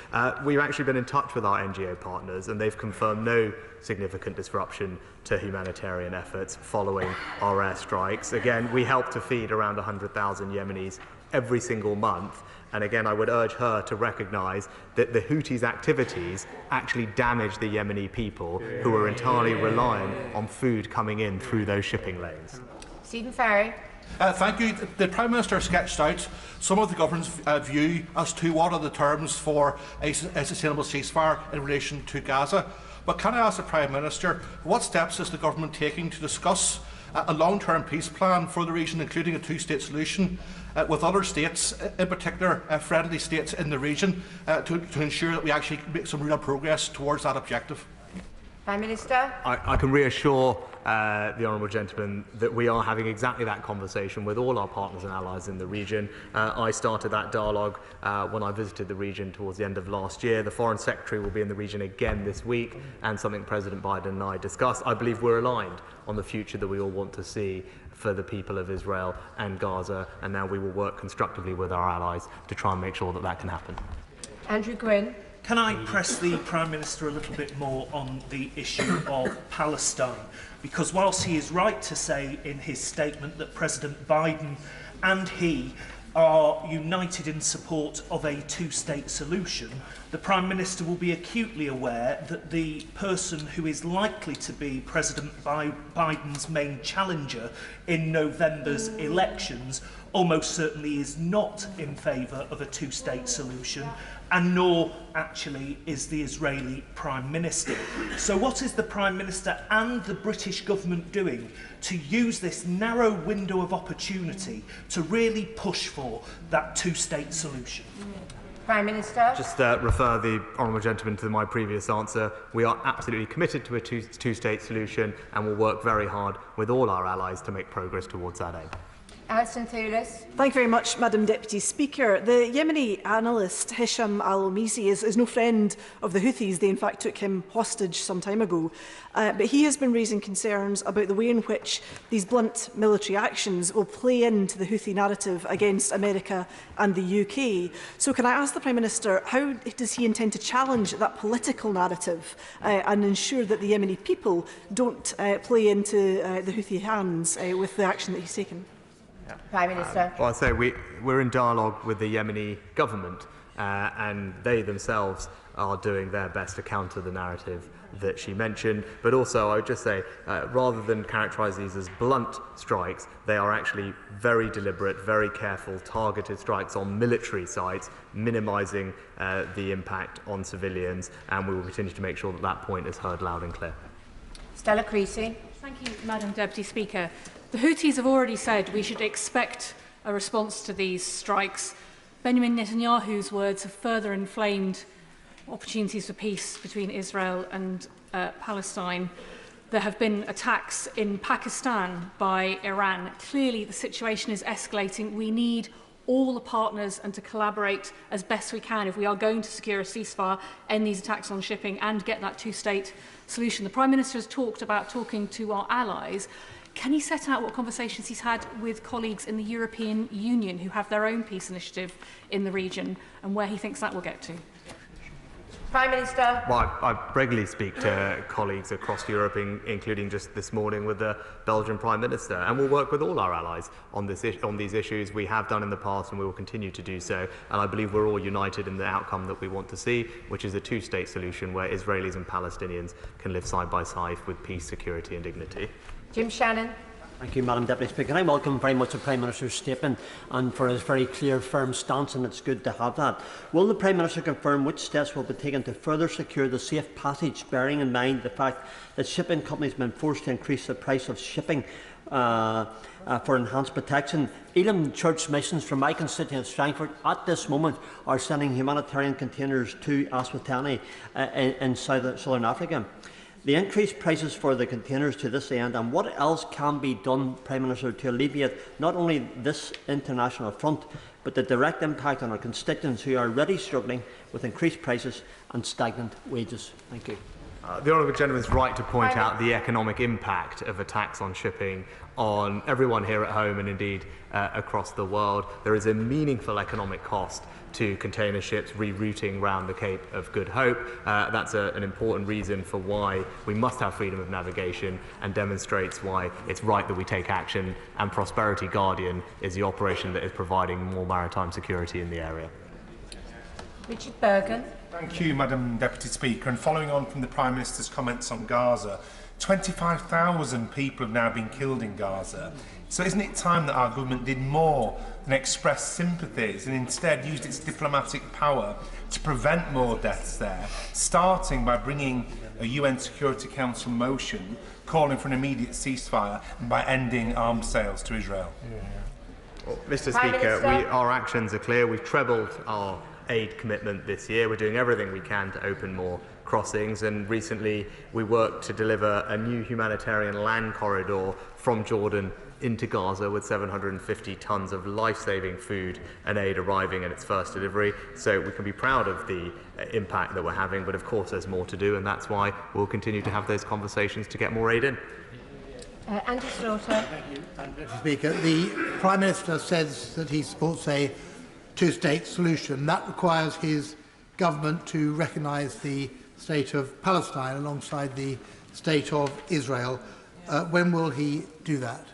We've actually been in touch with our NGO partners, and they've confirmed no significant disruption to humanitarian efforts following our airstrikes. Again, we help to feed around 100,000 Yemenis every single month. And again, I would urge her to recognise that the Houthis' activities actually damage the Yemeni people, who are entirely reliant on food coming in through those shipping lanes. Stephen Ferry. Thank you. The Prime Minister sketched out some of the government's view as to what are the terms for a sustainable ceasefire in relation to Gaza. But can I ask the Prime Minister, what steps is the government taking to discuss a long-term peace plan for the region, including a two-state solution with other states, in particular friendly states in the region, to ensure that we actually make some real progress towards that objective. Prime Minister. I can reassure the honourable gentleman that we are having exactly that conversation with all our partners and allies in the region. I started that dialogue when I visited the region towards the end of last year. The Foreign Secretary will be in the region again this week, and something President Biden and I discussed. I believe we're aligned on the future that we all want to see for the people of Israel and Gaza, and now we will work constructively with our allies to try and make sure that that can happen. Andrew Gwynn. Can I press the Prime Minister a little bit more on the issue of Palestine? Because whilst he is right to say in his statement that President Biden and he are united in support of a two-state solution, the Prime Minister will be acutely aware that the person who is likely to be President Biden's main challenger in November's elections almost certainly is not in favour of a two-state solution, and nor actually is the Israeli Prime Minister. So what is the Prime Minister and the British government doing to use this narrow window of opportunity to really push for that two-state solution? Prime Minister. Just refer the honourable gentleman to my previous answer. We are absolutely committed to a two-state solution, and will work very hard with all our allies to make progress towards that aim. Alison Thewlis. Thank you very much, Madam Deputy Speaker. The Yemeni analyst Hisham al-Misi is no friend of the Houthis. They in fact took him hostage some time ago. But he has been raising concerns about the way in which these blunt military actions will play into the Houthi narrative against America and the UK. So can I ask the Prime Minister, how does he intend to challenge that political narrative and ensure that the Yemeni people don't play into the Houthi hands with the action that he's taken? Prime Minister. Well, I'll say we're in dialogue with the Yemeni government, and they themselves are doing their best to counter the narrative that she mentioned. But also, I would just say, rather than characterise these as blunt strikes, they are actually very deliberate, very careful, targeted strikes on military sites, minimising the impact on civilians, and we will continue to make sure that that point is heard loud and clear. Stella Creasy. Thank you, Madam Deputy Speaker. The Houthis have already said we should expect a response to these strikes. Benjamin Netanyahu's words have further inflamed opportunities for peace between Israel and Palestine. There have been attacks in Pakistan by Iran. Clearly, the situation is escalating. We need all the partners and to collaborate as best we can if we are going to secure a ceasefire, end these attacks on shipping and get that two-state solution. The Prime Minister has talked about talking to our allies. Can he set out what conversations he's had with colleagues in the European Union who have their own peace initiative in the region and where he thinks that will get to? Prime Minister. Well, I regularly speak to colleagues across Europe, including just this morning with the Belgian Prime Minister, and we'll work with all our allies on these issues. We have done in the past and we will continue to do so, and I believe we're all united in the outcome that we want to see, which is a two-state solution where Israelis and Palestinians can live side by side with peace, security and dignity. Jim Shannon. Thank you, Madam Deputy Speaker. I welcome very much the Prime Minister's statement and for his very clear, firm stance, and it's good to have that. Will the Prime Minister confirm which steps will be taken to further secure the safe passage, bearing in mind the fact that shipping companies have been forced to increase the price of shipping for enhanced protection? Elim Church Missions from my constituent of Strangford at this moment are sending humanitarian containers to Aswatani in southern Africa. The increased prices for the containers to this end, and what else can be done, Prime Minister, to alleviate not only this international front, but the direct impact on our constituents who are already struggling with increased prices and stagnant wages? Thank you. The honourable gentleman is right to point out the economic impact of attacks on shipping on everyone here at home and indeed across the world. There is a meaningful economic cost to container ships rerouting round the Cape of Good Hope. That's an important reason for why we must have freedom of navigation and demonstrates why it's right that we take action, and Prosperity Guardian is the operation that is providing more maritime security in the area. Richard Bergen. Thank you, Madam Deputy Speaker. And following on from the Prime Minister's comments on Gaza, 25,000 people have now been killed in Gaza. So isn't it time that our government did more than express sympathies and instead used its diplomatic power to prevent more deaths there, starting by bringing a UN Security Council motion calling for an immediate ceasefire and by ending arms sales to Israel? Well, Mr. Speaker, our actions are clear. We've trebled our aid commitment this year. We're doing everything we can to open more crossings, and recently we worked to deliver a new humanitarian land corridor from Jordan into Gaza with 750 tonnes of life-saving food and aid arriving in its first delivery. So we can be proud of the impact that we're having, but of course there's more to do, and that's why we'll continue to have those conversations to get more aid in. Andy Slaughter. Mr. Speaker, the Prime Minister says that he supports a two-state solution. That requires his government to recognise the state of Palestine alongside the state of Israel. When will he do that?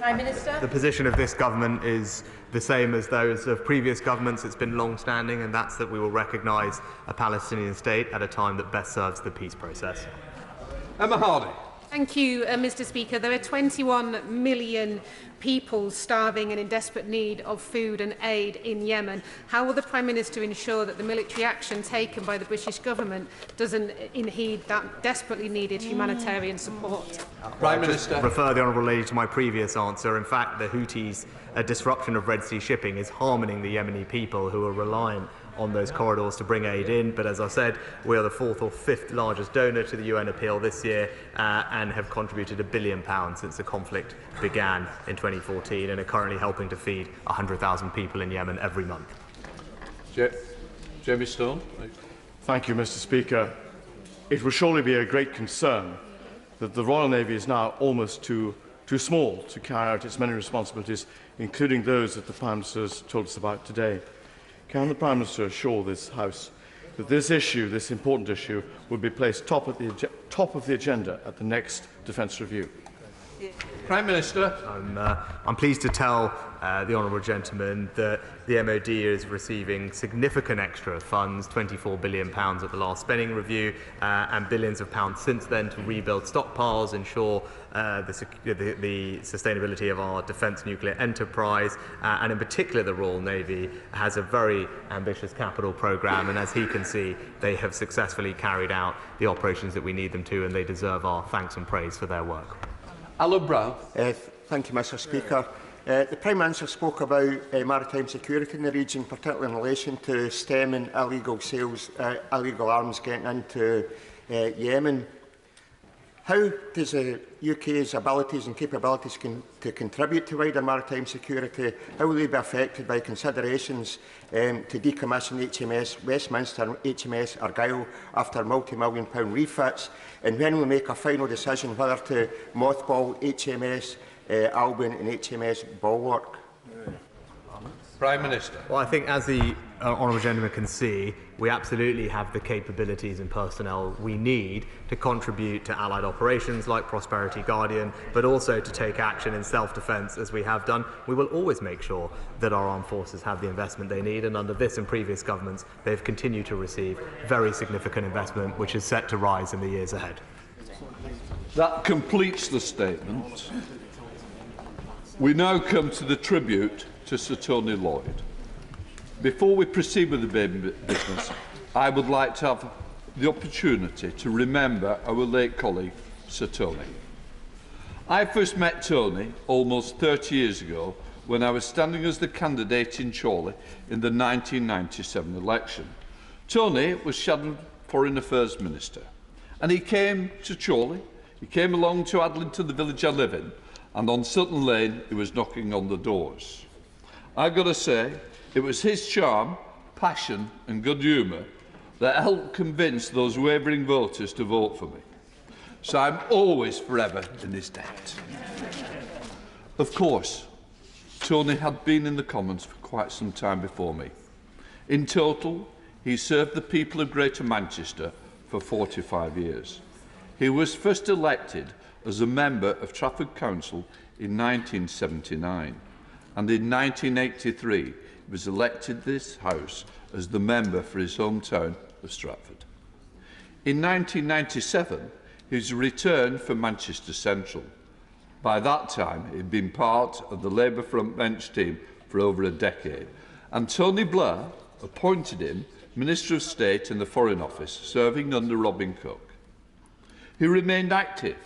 Prime Minister. The position of this government is the same as those of previous governments. It's been long-standing, and that's that we will recognise a Palestinian state at a time that best serves the peace process. Emma Hardy. Thank you, Mr. Speaker. There are 21 million people starving and in desperate need of food and aid in Yemen. How will the Prime Minister ensure that the military action taken by the British government doesn't impede that desperately needed humanitarian support? Prime Minister. Refer the honourable lady to my previous answer. In fact, the Houthis' disruption of Red Sea shipping is harming the Yemeni people who are reliant on those corridors to bring aid in. But as I said, we are the 4th or 5th largest donor to the UN appeal this year and have contributed £1 billion since the conflict began in 2014 and are currently helping to feed 100,000 people in Yemen every month. Jamie Stone. Thank you, Mr. Speaker. It will surely be a great concern that the Royal Navy is now almost too small to carry out its many responsibilities, including those that the Prime Minister has told us about today. Can the Prime Minister assure this House that this issue, this important issue, will be placed top of the agenda at the next Defence Review? Prime Minister. I'm pleased to tell the honourable gentleman that the MOD is receiving significant extra funds, £24 billion at the last spending review, and billions of pounds since then to rebuild stockpiles, ensure the sustainability of our defence nuclear enterprise, and in particular the Royal Navy has a very ambitious capital programme, and as he can see, they have successfully carried out the operations that we need them to, and they deserve our thanks and praise for their work. Alan Brown. Thank you, Mr. Speaker. The Prime Minister spoke about maritime security in the region, particularly in relation to stemming illegal sales, illegal arms getting into Yemen. How does the UK's abilities and capabilities to contribute to wider maritime security, how will they be affected by considerations to decommission HMS Westminster and HMS Argyll after multi-million-pound refits? And when will we make a final decision whether to mothball HMS Albion and HMS Bulwark? Prime Minister. Well, I think as the honourable gentleman can see, we absolutely have the capabilities and personnel we need to contribute to allied operations like Prosperity Guardian, but also to take action in self-defence as we have done. We will always make sure that our armed forces have the investment they need, and under this and previous governments, they've continued to receive very significant investment, which is set to rise in the years ahead. That completes the statement. We now come to the tribute to Sir Tony Lloyd. Before we proceed with the main business, I would like to have the opportunity to remember our late colleague, Sir Tony. I first met Tony almost 30 years ago when I was standing as the candidate in Chorley in the 1997 election. Tony was Shadow Foreign Affairs Minister, and he came to Chorley, he came along to Adlington, the village I live in, and on Sutton Lane he was knocking on the doors. I've got to say, it was his charm, passion and good humour that helped convince those wavering voters to vote for me. So I'm always forever in his debt. Of course, Tony had been in the Commons for quite some time before me. In total, he served the people of Greater Manchester for 45 years. He was first elected as a member of Trafford Council in 1979, and in 1983 he was elected to this House as the member for his hometown of Stratford. In 1997 he was returned for Manchester Central. By that time, he'd been part of the Labour front bench team for over a decade, and Tony Blair appointed him Minister of State in the Foreign Office, serving under Robin Cook. He remained active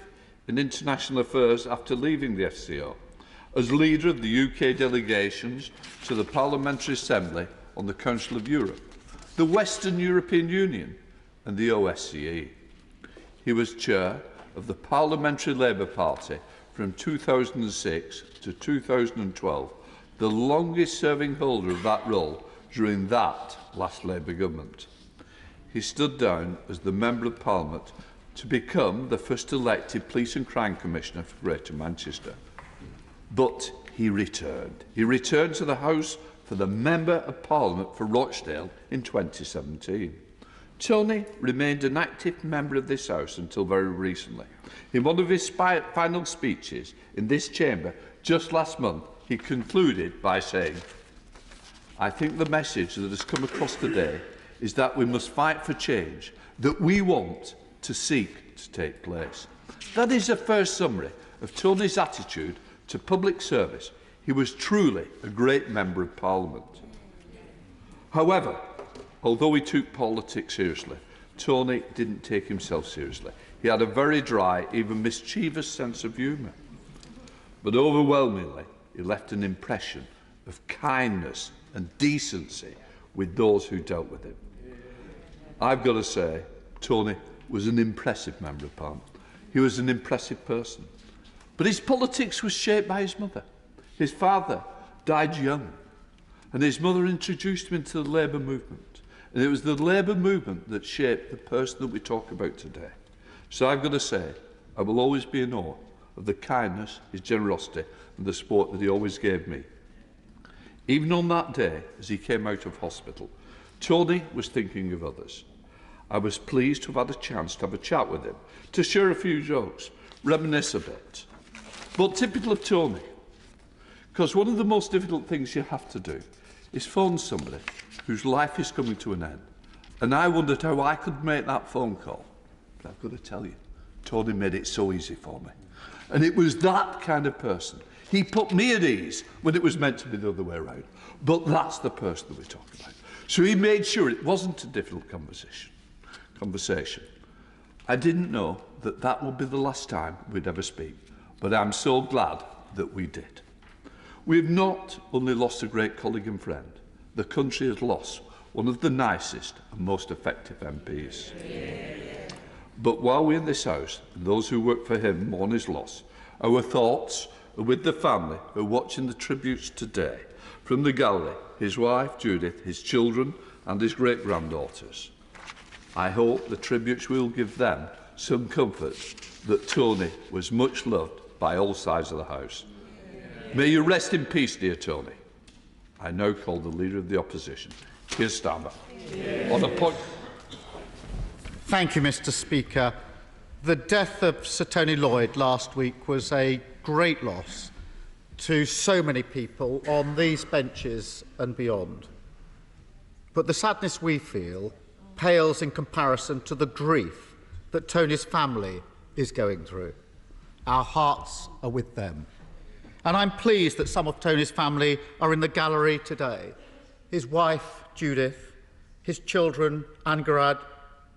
in international affairs after leaving the FCO, as leader of the UK delegations to the Parliamentary Assembly on the Council of Europe, the Western European Union and the OSCE. He was chair of the Parliamentary Labour Party from 2006 to 2012, the longest-serving holder of that role during that last Labour government. He stood down as the Member of Parliament to become the first elected Police and Crime Commissioner for Greater Manchester. But he returned. He returned to the House for the Member of Parliament for Rochdale in 2017. Tony remained an active member of this House until very recently. In one of his final speeches in this chamber just last month, he concluded by saying, "I think the message that has come across today is that we must fight for change that we want to seek to take place." That is a first summary of Tony's attitude to public service. He was truly a great Member of Parliament. However, although he took politics seriously, Tony didn't take himself seriously. He had a very dry, even mischievous sense of humour. But overwhelmingly, he left an impression of kindness and decency with those who dealt with him. I've got to say, Tony was an impressive Member of Parliament. He was an impressive person. But his politics was shaped by his mother. His father died young, and his mother introduced him into the Labour movement. And it was the Labour movement that shaped the person that we talk about today. So I've got to say, I will always be in awe of the kindness, his generosity, and the support that he always gave me. Even on that day, as he came out of hospital, Tony was thinking of others. I was pleased to have had a chance to have a chat with him, to share a few jokes, reminisce a bit. But typical of Tony, because one of the most difficult things you have to do is phone somebody whose life is coming to an end. And I wondered how I could make that phone call. But I've got to tell you, Tony made it so easy for me. And it was that kind of person. He put me at ease when it was meant to be the other way around. But that's the person that we're talking about. So he made sure it wasn't a difficult conversation. I didn't know that that would be the last time we'd ever speak, but I'm so glad that we did. We've not only lost a great colleague and friend, the country has lost one of the nicest and most effective MPs. But while we're in this House, and those who work for him mourn his loss, our thoughts are with the family who are watching the tributes today from the gallery, his wife Judith, his children and his great-granddaughters. I hope the tributes will give them some comfort that Tony was much loved by all sides of the House. May you rest in peace, dear Tony. I now call the Leader of the Opposition, Keir Starmer. On a point. Thank you, Mr. Speaker. The death of Sir Tony Lloyd last week was a great loss to so many people on these benches and beyond. But the sadness we feel pales in comparison to the grief that Tony's family is going through. Our hearts are with them. And I'm pleased that some of Tony's family are in the gallery today. His wife, Judith, his children, Angarad,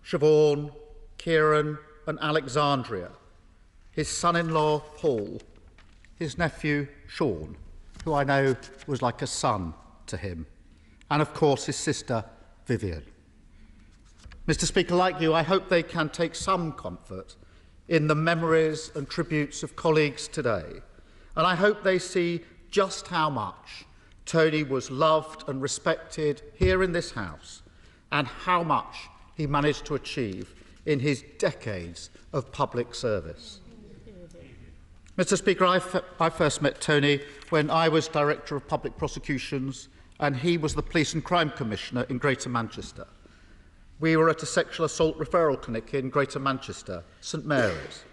Siobhan, Kieran and Alexandria, his son-in-law, Paul, his nephew, Sean, who I know was like a son to him, and of course his sister, Vivian. Mr. Speaker, like you, I hope they can take some comfort in the memories and tributes of colleagues today, and I hope they see just how much Tony was loved and respected here in this House, and how much he managed to achieve in his decades of public service. Mr. Speaker, I first met Tony when I was Director of Public Prosecutions and he was the Police and Crime Commissioner in Greater Manchester. We were at a sexual assault referral clinic in Greater Manchester, St Mary's,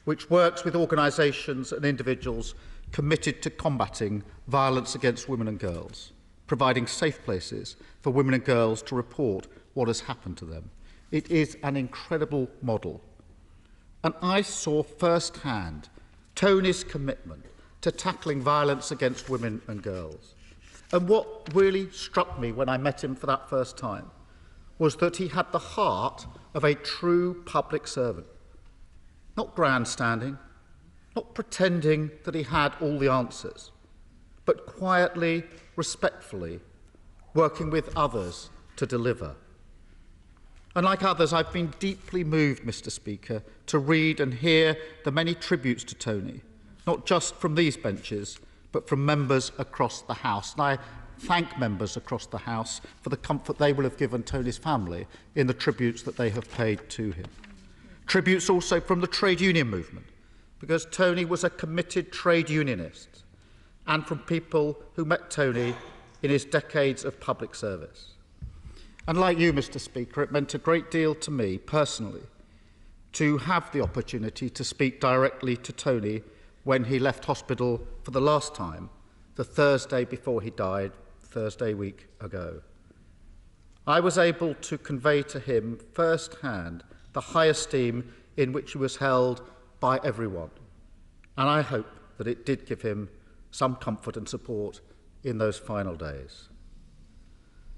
which works with organisations and individuals committed to combating violence against women and girls, providing safe places for women and girls to report what has happened to them. It is an incredible model. And I saw firsthand Tony's commitment to tackling violence against women and girls. And what really struck me when I met him for that first time was that he had the heart of a true public servant. Not grandstanding, not pretending that he had all the answers, but quietly, respectfully, working with others to deliver. And like others, I've been deeply moved, Mr. Speaker, to read and hear the many tributes to Tony, not just from these benches, but from members across the House. And I thank members across the House for the comfort they will have given Tony's family in the tributes that they have paid to him. Tributes also from the trade union movement, because Tony was a committed trade unionist, and from people who met Tony in his decades of public service. And like you, Mr. Speaker, it meant a great deal to me personally to have the opportunity to speak directly to Tony when he left hospital for the last time, the Thursday before he died, Thursday week ago. I was able to convey to him firsthand the high esteem in which he was held by everyone, and I hope that it did give him some comfort and support in those final days.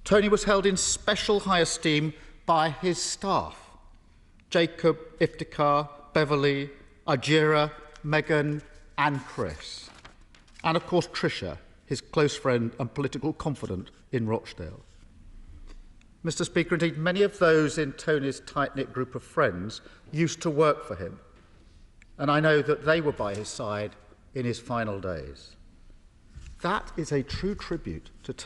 Tony was held in special high esteem by his staff, Jacob, Iftikhar, Beverly, Ajira, Megan and Chris, and of course Tricia, his close friend and political confidant in Rochdale. Mr. Speaker, indeed, many of those in Tony's tight-knit group of friends used to work for him, and I know that they were by his side in his final days. That is a true tribute to Tony.